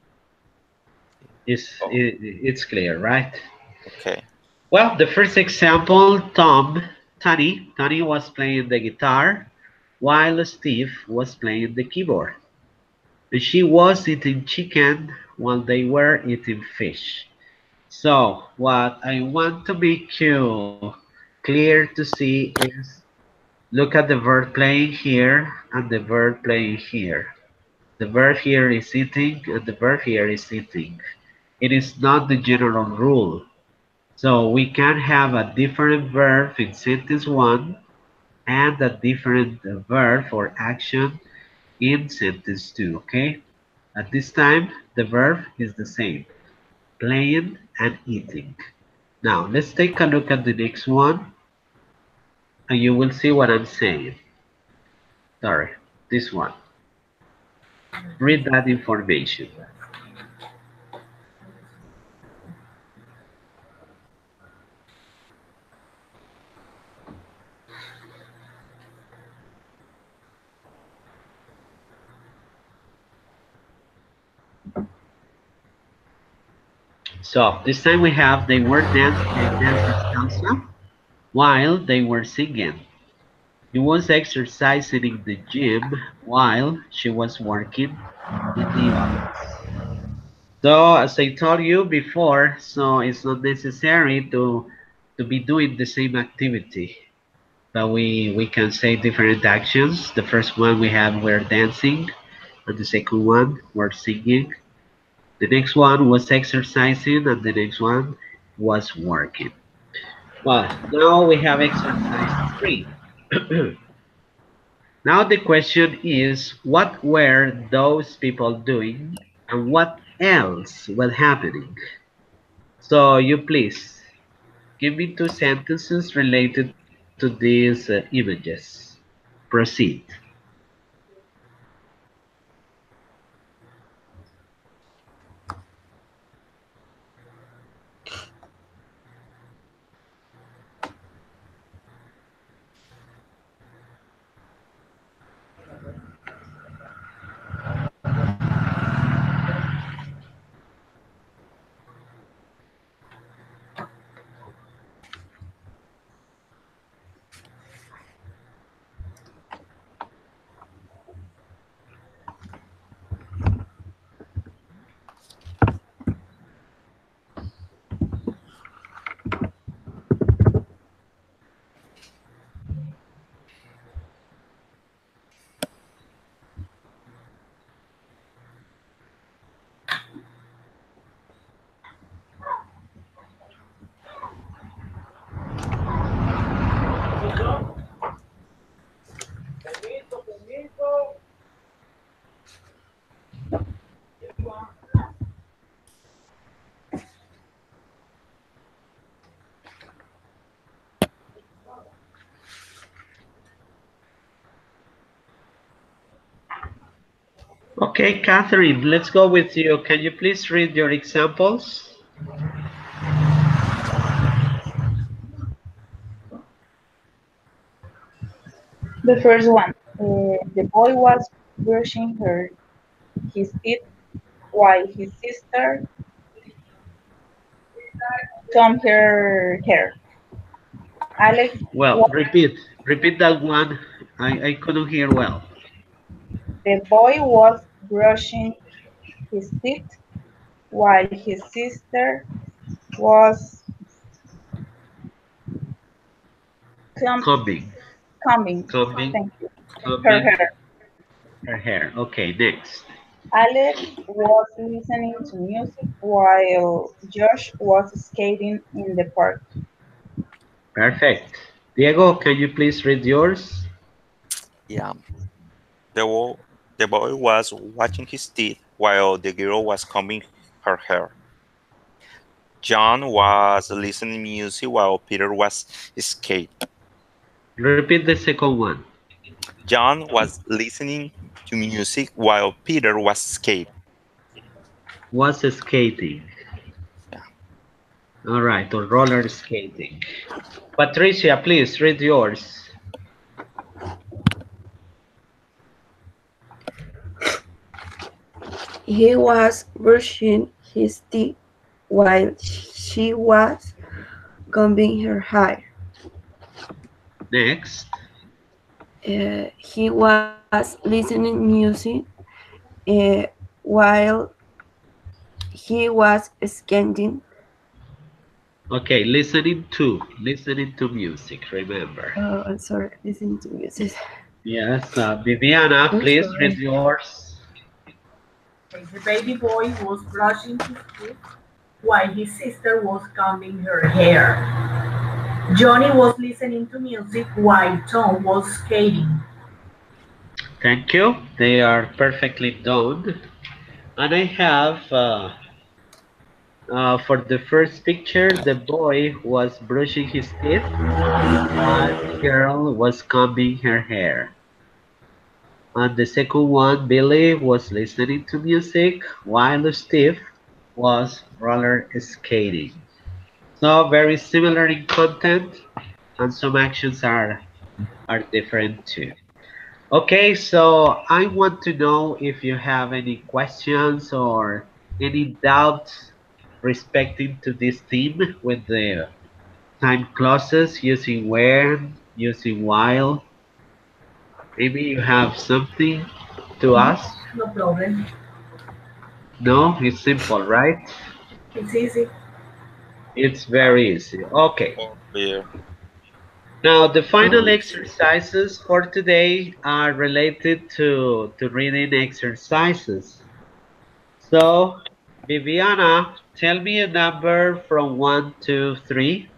Oh, It's clear, right? okay. Well, the first example, Tony was playing the guitar while Steve was playing the keyboard. And she was eating chicken while they were eating fish. So, what I want to make you clear to see is look at the verb playing here and the verb playing here. The verb here is eating and the verb here is eating. It is not the general rule. So we can have a different verb in sentence 1 and a different verb for action in sentence 2, okay? At this time, the verb is the same, playing and eating. Now, let's take a look at the next one and you will see what I'm saying. Sorry, this one. Read that information. So this time we have they were dancing salsa while they were singing. He was exercising in the gym while she was working in the office. So as I told you before, so it's not necessary to be doing the same activity, but we can say different actions. The first one we have were dancing, and the second one were singing. The next one was exercising, and the next one was working. Well, now we have exercise 3. Now the question is, what were those people doing and what else was happening? So you please give me 2 sentences related to these images. Proceed. Okay, Catherine, let's go with you. Can you please read your examples? The first one, the boy was brushing his teeth while his sister combed her hair. Alex Well, was, repeat that one. I couldn't hear well. the boy was brushing his teeth while his sister was com- Combing, combing, combing, thank you, her combing hair. her hair. Okay, next. Alex was listening to music while Josh was skating in the park. Perfect. Diego, can you please read yours? Yeah. The, wo- the boy was watching his teeth while the girl was combing her hair. John was listening music while Peter was skating. Repeat the second one. John was listening to music while Peter was skating. Was skating. Yeah. All right, or roller skating. Patricia, please read yours. He was brushing his teeth while she was combing her hair. Next. He was listening music uh, while he was skating. Okay, listening to music, remember. Oh, I'm sorry, listening to music. Yes, Viviana, I'm please read sorry. yours. Okay, the baby boy was brushing his teeth while his sister was combing her hair. Johnny was listening to music while Tom was skating. Thank you. They are perfectly done. And I have, for the first picture, the boy was brushing his teeth while the girl was combing her hair. And the second one, Billy was listening to music while Steve was roller skating. So very similar in content, and some actions are different too. Okay, so I want to know if you have any questions or any doubts respecting to this theme with the time clauses using when, using while. Maybe you have something to No, ask? no problem. No, it's simple, right? It's easy. It's very easy. Okay. Oh, clear. Now, the final exercises for today are related to reading exercises. So, Viviana, tell me a number from 1 to 3.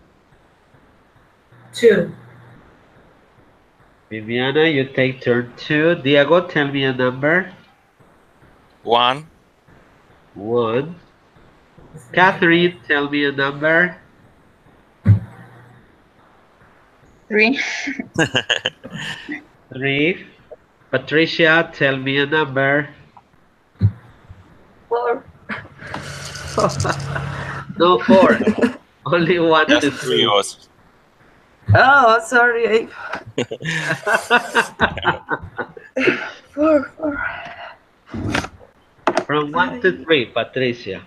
Two. Viviana, you take turn 2. Diego, tell me a number. One. 1. Catherine, tell me a number. 3. 3. Patricia, tell me a number. 4. No, 4. Only 1 to Just 3. curious. Oh, sorry. 4, 4. From 1 to 3, Patricia.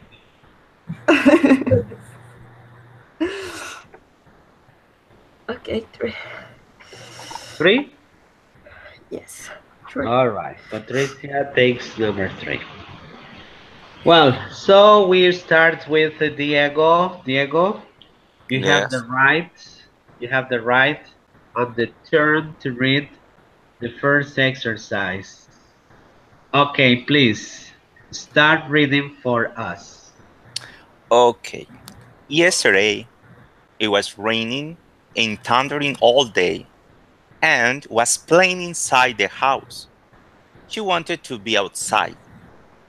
Okay, 3. 3? Yes, 3. All right. Patricia takes number 3. Well, so we start with Diego. Diego, you have the Yes. right. You have the right on the turn to read the first exercise. Okay, please start reading for us. Okay. Yesterday it was raining and thundering all day and was playing inside the house. She wanted to be outside.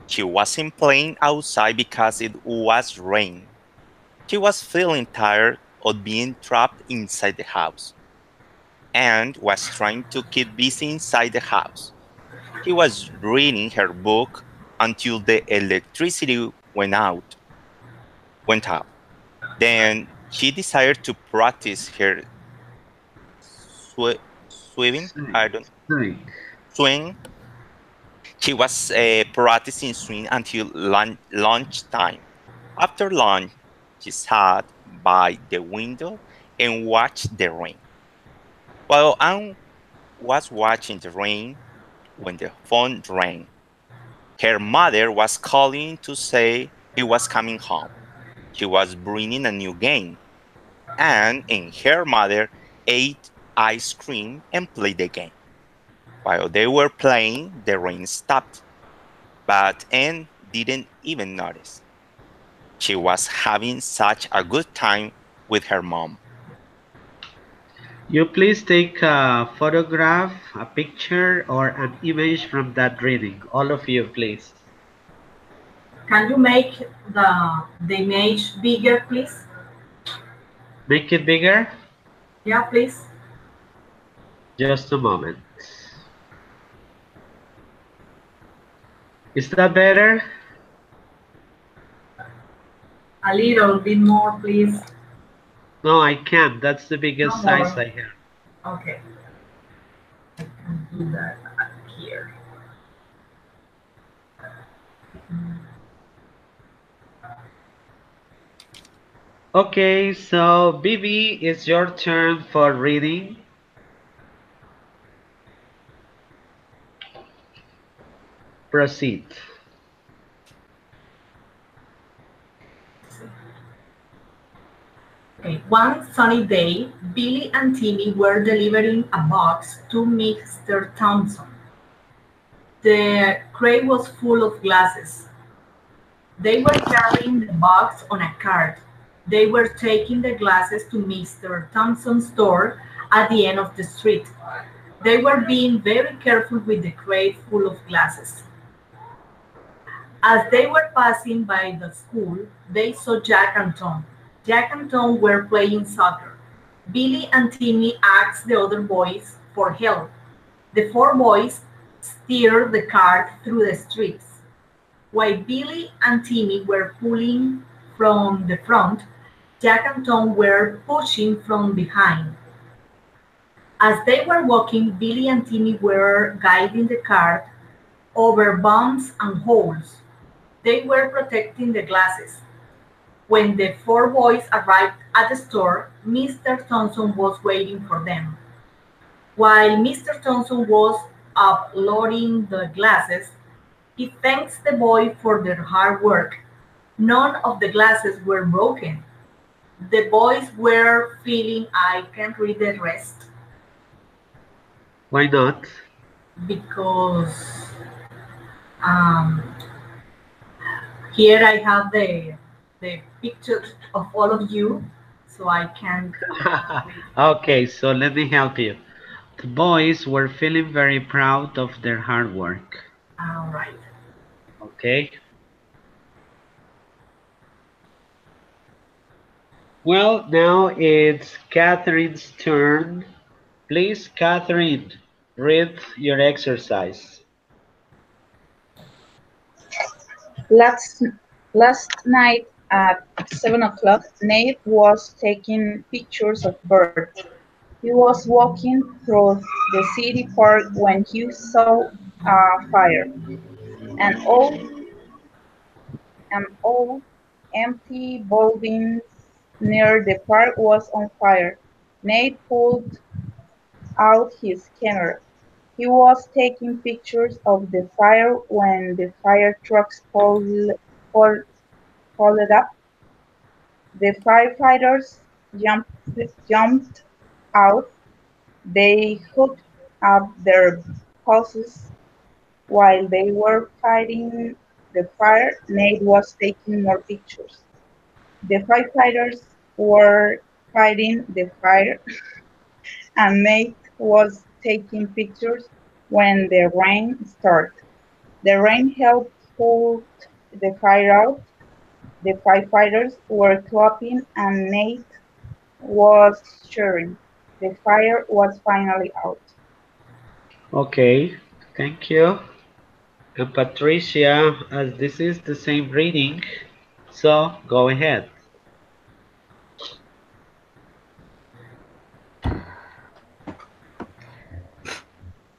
She wasn't playing outside because it was rain. She was feeling tired of being trapped inside the house and was trying to keep busy inside the house. She was reading her book until the electricity went out. Then she decided to practice her swimming. I Swing, don't swing. swing. She was practicing swing until lunchtime. After lunch, she sat by the window and watched the rain. While Anne was watching the rain, when the phone rang, her mother was calling to say he was coming home. She was bringing a new game. Anne and her mother ate ice cream and played the game. While they were playing, the rain stopped, but Anne didn't even notice. She was having such a good time with her mom. You please take a photograph, a picture, or an image from that reading. All of you, please. Can you make the image bigger, please? Make it bigger. Yeah, please. Just a moment. Is that better? A little bit more, please. No, I can't. That's the No biggest size more. I have. Okay. I can do that here. Okay, so Bibi, it's your turn for reading. Proceed. Okay. One sunny day, Billy and Timmy were delivering a box to Mr. Thompson. The crate was full of glasses. They were carrying the box on a cart. They were taking the glasses to Mr. Thompson's store at the end of the street. They were being very careful with the crate full of glasses. As they were passing by the school, they saw Jack and Tom. Jack and Tom were playing soccer. Billy and Timmy asked the other boys for help. The four boys steered the cart through the streets. While Billy and Timmy were pulling from the front, Jack and Tom were pushing from behind. As they were walking, Billy and Timmy were guiding the cart over bumps and holes. They were protecting the glasses. When the four boys arrived at the store, Mr. Thompson was waiting for them. While Mr. Thompson was uploading the glasses, he thanks the boys for their hard work. None of the glasses were broken. The boys were feeling I can't read the rest Why not? because um, here I have the pictures of all of you, so I can't read. Okay, so let me help you. The boys were feeling very proud of their hard work. All right. Okay. Well, now it's Catherine's turn. Please, Catherine, read your exercise. Last, last night at 7 o'clock, Nate was taking pictures of birds. He was walking through the city park when he saw a fire. An old empty building near the park was on fire. Nate pulled out his camera. He was taking pictures of the fire when the fire trucks pulled, pulled up. The firefighters jumped out. They hooked up their hoses while they were fighting the fire. Nate was taking more pictures. The firefighters were fighting the fire, and Nate was taking pictures when the rain started. The rain helped put the fire out. The firefighters were clapping, and Nate was cheering. The fire was finally out. Okay, thank you. And Patricia, as this is the same reading, so go ahead.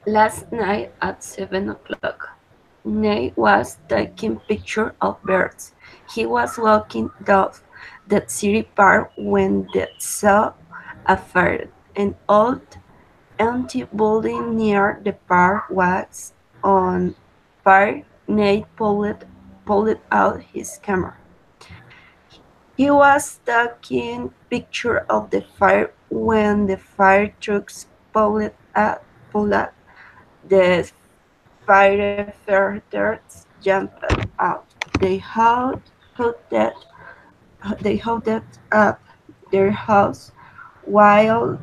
Last night at 7 o'clock, Nate was taking pictures of birds. He was walking down the city park when they saw a fire. An old empty building near the park was on fire. Nate pulled out his camera. He was taking pictures of the fire when the fire trucks pulled up. The firefighters jumped out. They held up their house while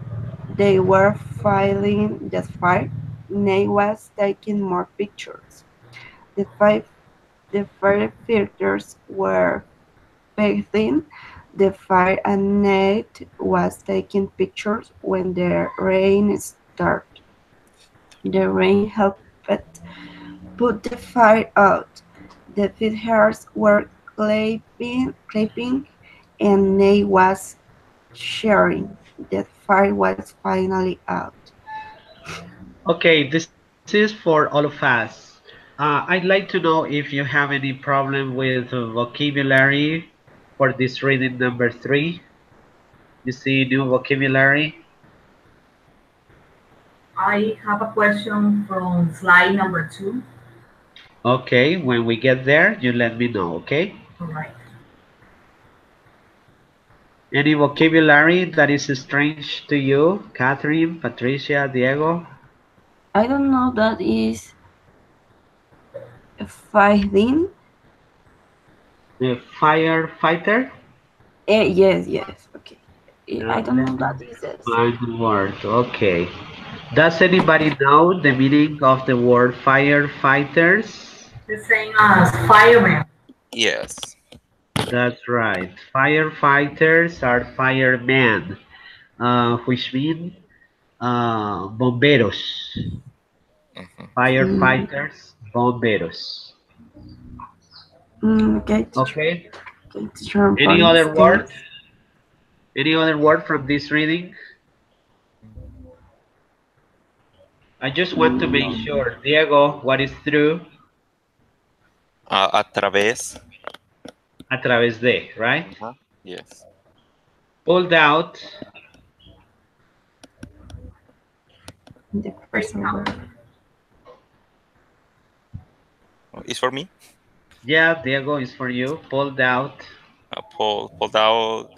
they were fighting the fire. Nate was taking more pictures. The five the firefighters were fighting the fire and Nate was taking pictures when the rain started. The rain helped put the fire out. The firefighters were clapping, and Nate was cheering. The fire was finally out. Okay, this is for all of us. I'd like to know if you have any problem with vocabulary for this reading number three. You see new vocabulary? I have a question from slide number 2. Okay, when we get there, you let me know, okay? All right. Any vocabulary that is strange to you? Catherine, Patricia, Diego? I don't know that is fighting. The firefighter? Yes, okay. I Let don't know me that is this. find the word. Okay. Does anybody know the meaning of the word firefighters? The same as fireman. Yes. That's right. Firefighters are firemen, which mean bomberos. Mhm. Mm, Firefighters, bomberos. okay, teacher. Okay. Okay, teacher, I Any other understand. word? Any other word from this reading? I just want to make Mm, sure, Diego, what is through? A través. A través de, right? Yes. Pulled out. the person word. It's for me. Yeah, Diego is for you. Pulled out. Pulled out,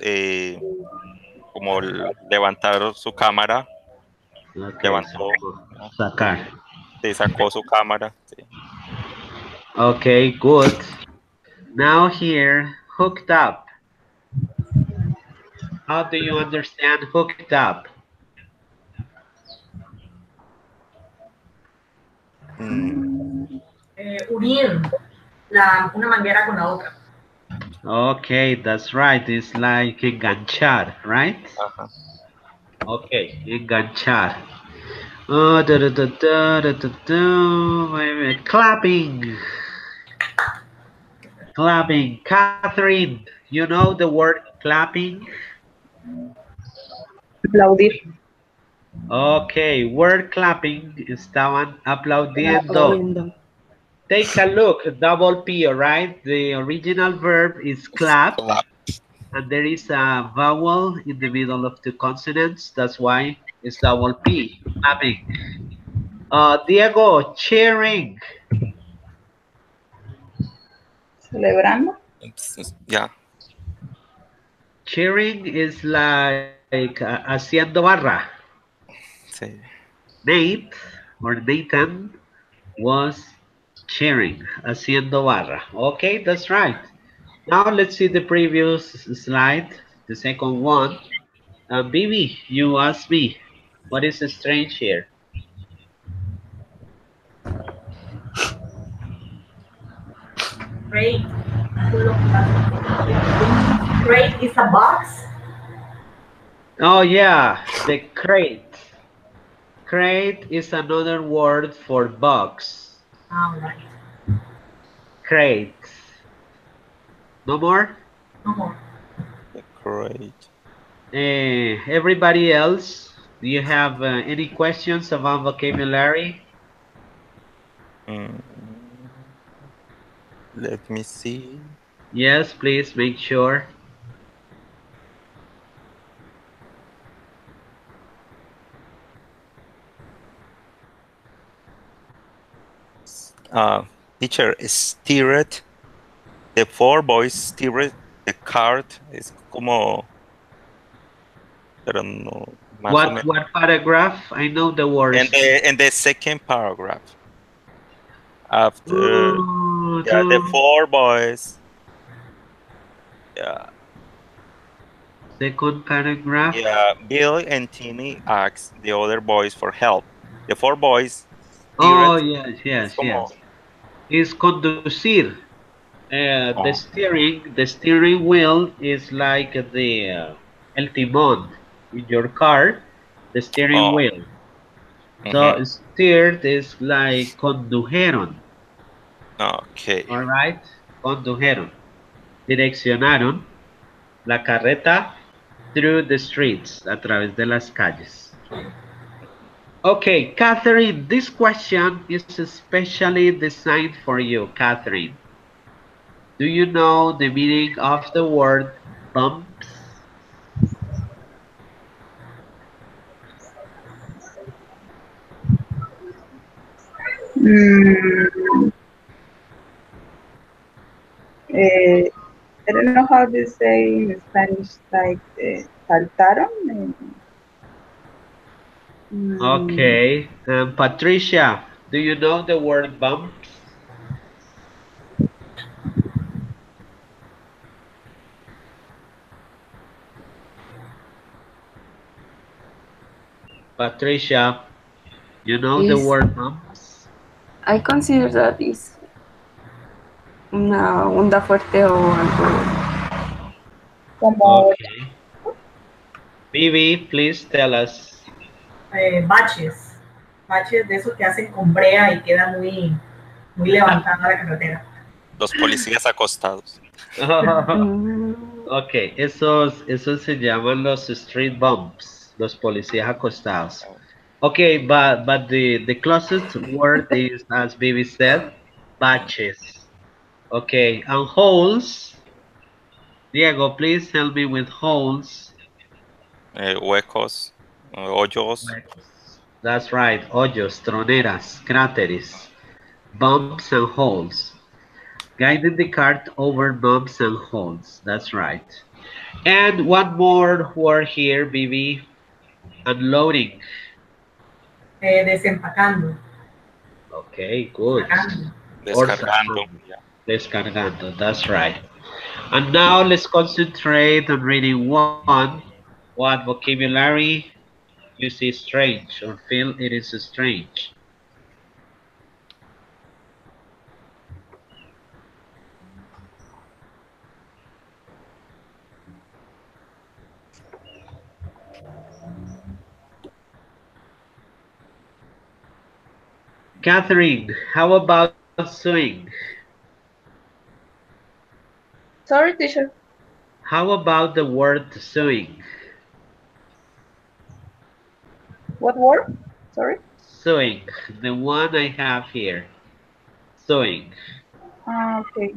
como levantar su cámara, Okay, so levantó, sacar. se sacó su cámara. Sí. Okay, good. Now here, hooked up. How do you understand hooked up? Mm, Unir una manguera con la otra. Okay, that's right. It's like enganchar, right? ajá. Okay, enganchar. Da, da, da, da, da, da, da. Wait a minute. Clapping. Clapping. Catherine, you know the word clapping? Aplaudir. Okay, word clapping. Estaban aplaudiendo. Aplaudiendo. Take a look, double P, all right? The original verb is clap, Clap. and there is a vowel in the middle of two consonants. That's why it's double P, clapping. Diego, cheering. Celebrando. Yeah. Cheering is like haciendo barra. Sí. Nate or Nathan was cheering, haciendo barra. Okay, that's right. Now let's see the previous slide, the second one. Bibi, you asked me, what is strange here? Crate full of plastic. Crate is a box. Oh yeah, the crate. Crate is another word for box. All right. Crate. No more? No more. Great. Everybody else, do you have any questions about vocabulary? Mm, let me see. Yes, please make sure. Uh, Teacher, steered. The four boys steered the cart. Es como, pero no, más o menos. What paragraph? I know the And words. the second paragraph, after, Oh, yeah, the four boys, yeah, second paragraph. yeah, Bill and Timmy asked the other boys for help. The four boys steered. Oh, yes, Es yes, como, yes. Is conducir. oh, The steering wheel is like the el timón in your car, the steering oh, wheel. mhm, So steered is like condujeron, okay. all right? Condujeron. Direccionaron la carreta through the streets, a través de las calles. Okay, Catherine, this question is especially designed for you, Catherine. Do you know the meaning of the word bumps? Mm, eh, I don't know how to say in Spanish, like saltaron. Mm, Okay, Patricia, do you know the word bumps? Patricia, you know the Is word bumps? I consider that is una onda fuerte o algo. como Okay. Vivi, please tell us. Batches. baches de esos que hacen con brea y queda muy levantada la carretera. Los policías acostados. Mm, Ok, esos se llaman los street bumps, los policías acostados. Okay, but the closest word is, as Bibi said, batches. Okay, and holes. Diego, please help me with holes. Huecos, hoyos, That's right, hoyos, troneras, cráteres, bumps and holes. Guiding the cart over bumps and holes. That's right. And one more word here, Bibi. Unloading. Desempacando, Okay, good. sacando. Or descargando. sacando. Descargando, that's right. And now let's concentrate on reading one. What vocabulary you see strange or feel it is strange? Catherine, how about suing? Sorry, teacher. How about the word suing? What word? Sorry. Suing, the one I have here. Suing. Okay.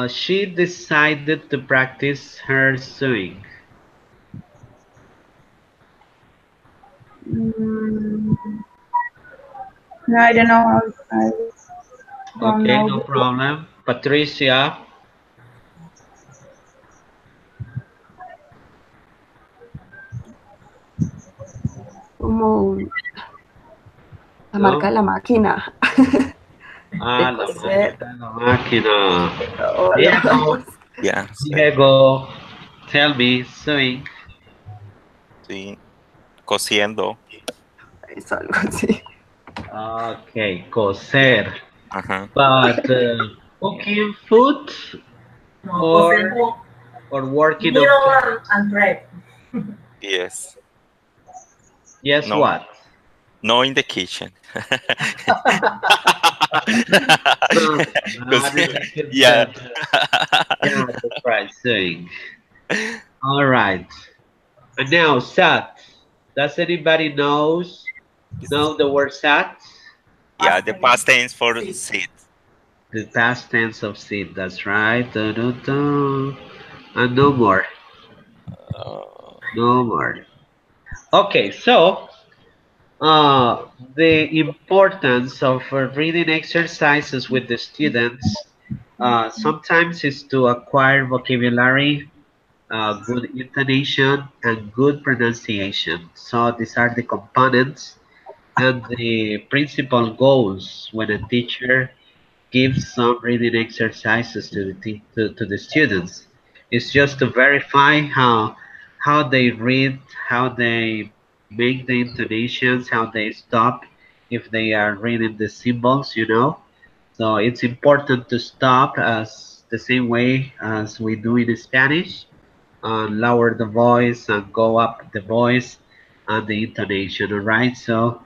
She decided to practice her suing. Mm, no, I don't know. I don't Okay, know no the word. problem. Patricia, como la marca no? de la máquina de Ah, la coser. marca, la máquina. O Diego, los, Yeah, sí, Diego, tell me, sewing. sí, cosiendo. es algo así. Okay, coser. Ajá. But cooking food No, or coser or working on needle clothes. and thread. Yes. Yes, No, what? no in the kitchen. Not 'Cause- in the yeah. kitchen. Yeah, that's right, sewing. All right. And now, sat. Does anybody know the word sat? Yeah, Past the tense. past tense for Sí. sit. The past tense of sit. That's right. Dun, dun, dun. And no more. Uh, No more. Okay, so the importance of reading exercises with the students sometimes is to acquire vocabulary, good intonation, and good pronunciation. So these are the components and the principal goals when a teacher gives some reading exercises to to the students. It's just to verify how they read, how they make the intonations, how they stop if they are reading the symbols, you know. So it's important to stop as the same way as we do in Spanish, lower the voice and go up the voice and the intonation, all right? So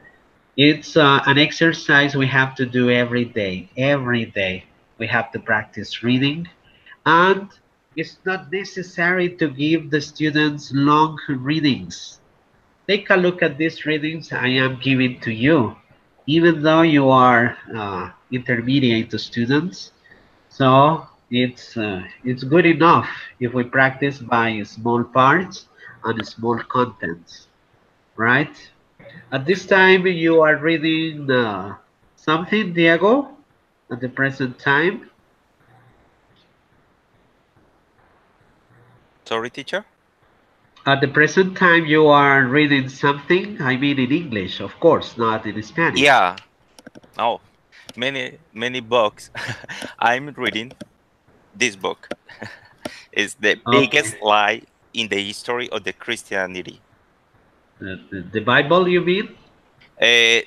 it's an exercise we have to do every day. Every day we have to practice reading, and it's not necessary to give the students long readings. Take a look at these readings I am giving to you, even though you are intermediate students. So it's good enough if we practice by small parts and small contents, right? At this time, you are reading something, Diego, at the present time. sorry, teacher. At the present time, you are reading something, I mean in English, of course, not in Spanish. Yeah. Oh, many books. I'm reading this book. It's the Okay. biggest lie in the history of the Christianity. The Bible, you mean?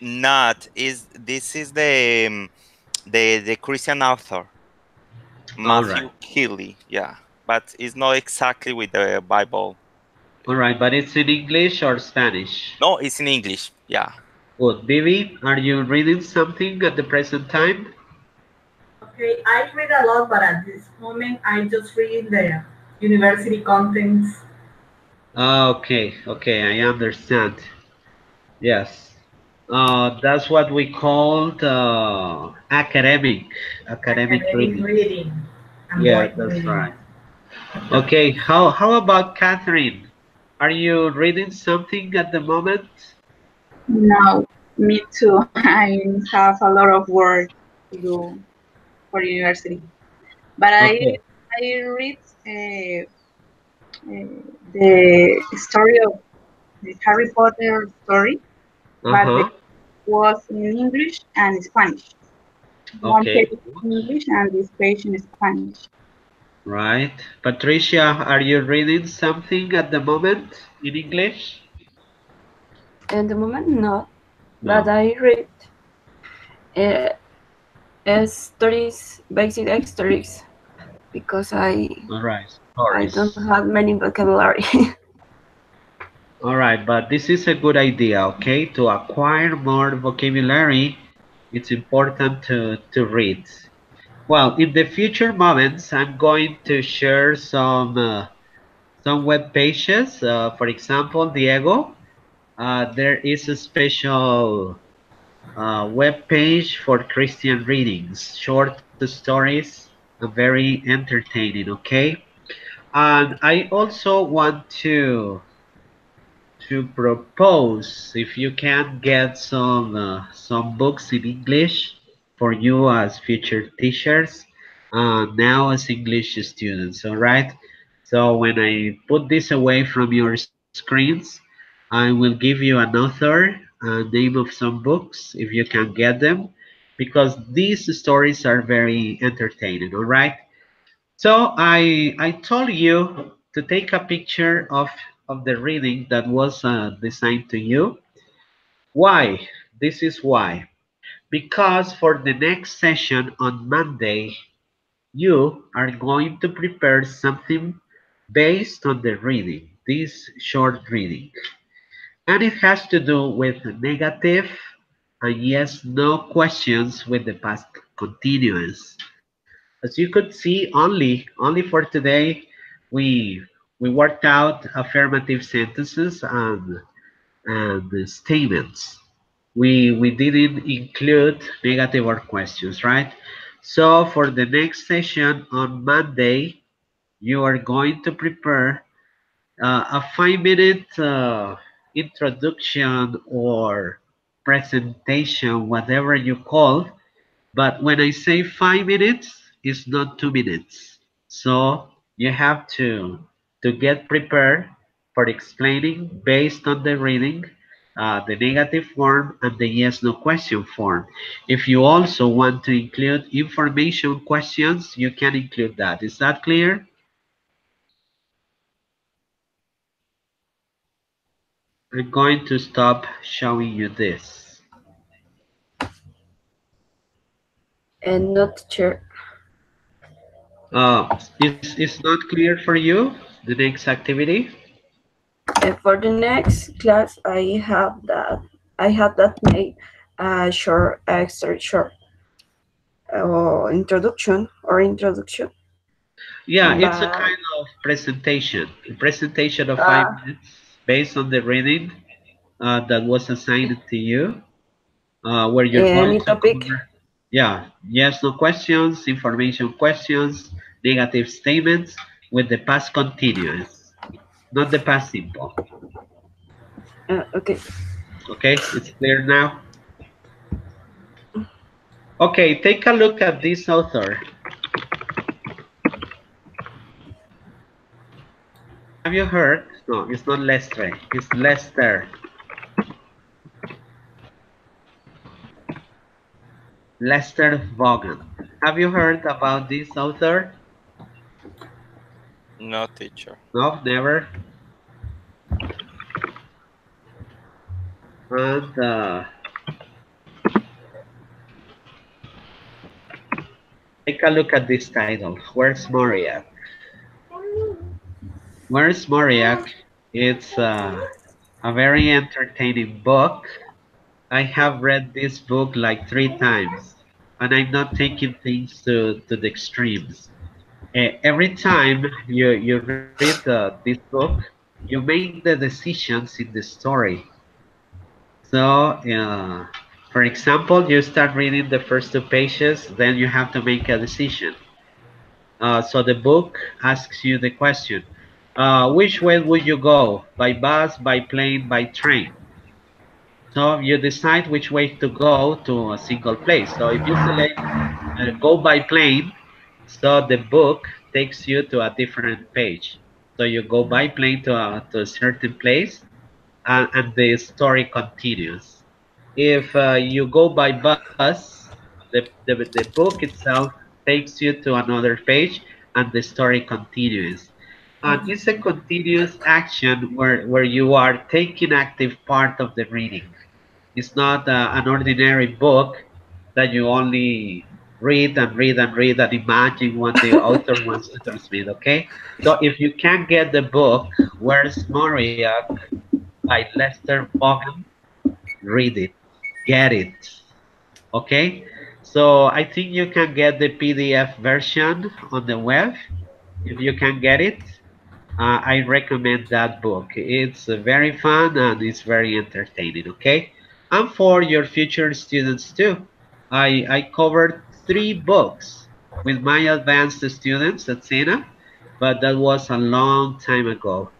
Not is this is the Christian author All right. Matthew Keeley. Yeah, but it's not exactly with the Bible. All right, but it's in English or Spanish? No, it's in English. Yeah. Good. Vivi, are you reading something at the present time? Okay, I read a lot, but at this moment I just read the university contents. Okay, okay, I understand. Yes. That's what we called academic Academic readings. reading. Yeah, Avoid that's reading. right. Okay, how about Catherine? Are you reading something at the moment? No, me too. I have a lot of work to do for university. But Okay. I read the story of the Harry Potter story, but it Uh-huh. was in English and Spanish. One Okay. page in English and this page in Spanish. Right. Patricia, are you reading something at the moment in English? In the moment, not, but No. I read uh, stories, basic stories, because All right. I don't Stories. have many vocabulary. All right, but this is a good idea, okay? To acquire more vocabulary, it's important to read. Well, in the future moments, I'm going to share some web pages. For example, Diego, there is a special web page for Christian readings, short stories, very entertaining, okay? And I also want to propose if you can get some books in English for you as future teachers, now as English students. All right. So when I put this away from your screens, I will give you an author, name of some books if you can get them, because these stories are very entertaining. All right. So I told you to take a picture of the reading that was designed to you. Why? This is why. Because for the next session on Monday, you are going to prepare something based on the reading, this short reading. And it has to do with negative and yes, no questions with the past continuous. As you could see, only for today, we we worked out affirmative sentences and statements. We didn't include negative or questions, right? So for the next session on Monday, you are going to prepare a 5 minute introduction or presentation, whatever you call, but when I say 5 minutes, it's not 2 minutes. So you have to get prepared for explaining based on the reading, the negative form and the yes no question form. If you also want to include information questions, you can include that. Is that clear? I'm going to stop showing you this. And not sure. Is not clear for you the next activity? For the next class, I have that made a short, extra short introduction, Yeah, it's a but kind of presentation, a presentation of five uh, minutes based on the reading that was assigned to you, where you're going any to topic. cover, yeah, yes, no questions, information questions, negative statements with the past continuous, not the past simple. Okay. Okay, it's clear now. Okay, take a look at this author. Have you heard? No, it's not Lestre, it's Lester. Lester Vaughan. Have you heard about this author? No, teacher. No, never. And take a look at this title. Where's Moriak? Where's Moriak? It's a very entertaining book I have read this book like 3 times, and I'm not taking things to the extremes. Every time you read this book, you make the decisions in the story. So, for example, you start reading the first 2 pages, then you have to make a decision. So the book asks you the question, which way would you go? By bus, by plane, by train? So you decide which way to go to a single place. So if you select go by plane, so the book takes you to a different page. So you go by plane to a certain place, and the story continues. If you go by bus, the book itself takes you to another page and the story continues. And it's a continuous action where you are taking active part of the reading. It's not an ordinary book that you only read and read and read and imagine what the author wants to transmit, okay? So if you can get the book, Where's Maria by Lester Vaughan, read it, get it, okay? So I think you can get the PDF version on the web if you can get it. I recommend that book. It's very fun and it's very entertaining, okay? And for your future students too. I covered 3 books with my advanced students at Sena, but that was a long time ago.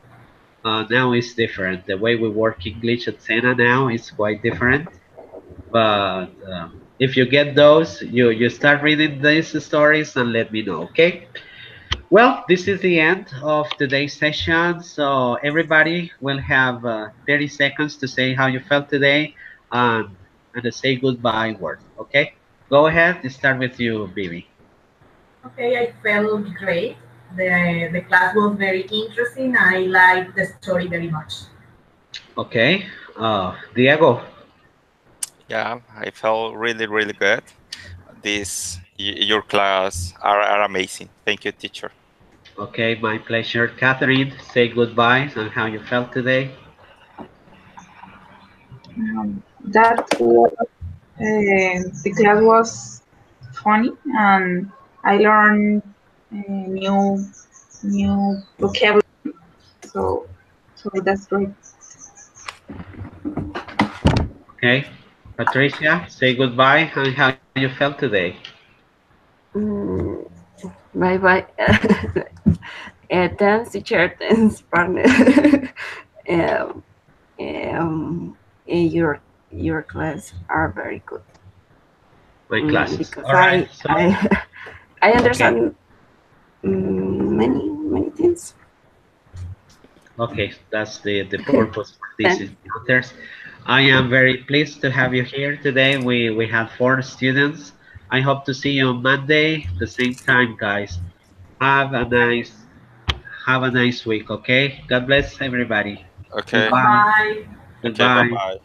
Now it's different. The way we work English at Sena now is quite different. But if you get those, you start reading these stories and let me know, okay? Well, this is the end of today's session. So everybody will have 30 seconds to say how you felt today and to say goodbye word. Okay? Go ahead and start with you, Bibi. Okay, I felt great. The class was very interesting. I liked the story very much. Okay. Diego. Yeah, I felt really, really good. Your class are amazing. Thank you, teacher. Okay, my pleasure. Catherine, say goodbye and how you felt today. That was, the class was funny, and I learned new vocabulary. So so that's great. Okay. Patricia, say goodbye and how you felt today. Mm, bye bye. Thanks, teacher. Thanks, partner. um, your class are very good. My classes. Because All right. So, I okay. understand many things. Okay, that's the purpose for these Then encounters. I am very pleased to have you here today. We had 4 students. I hope to see you on Monday, the same time, guys. Have a nice have a nice week, okay? God bless everybody. Okay. Bye Goodbye. bye. Okay. Bye Goodbye. bye.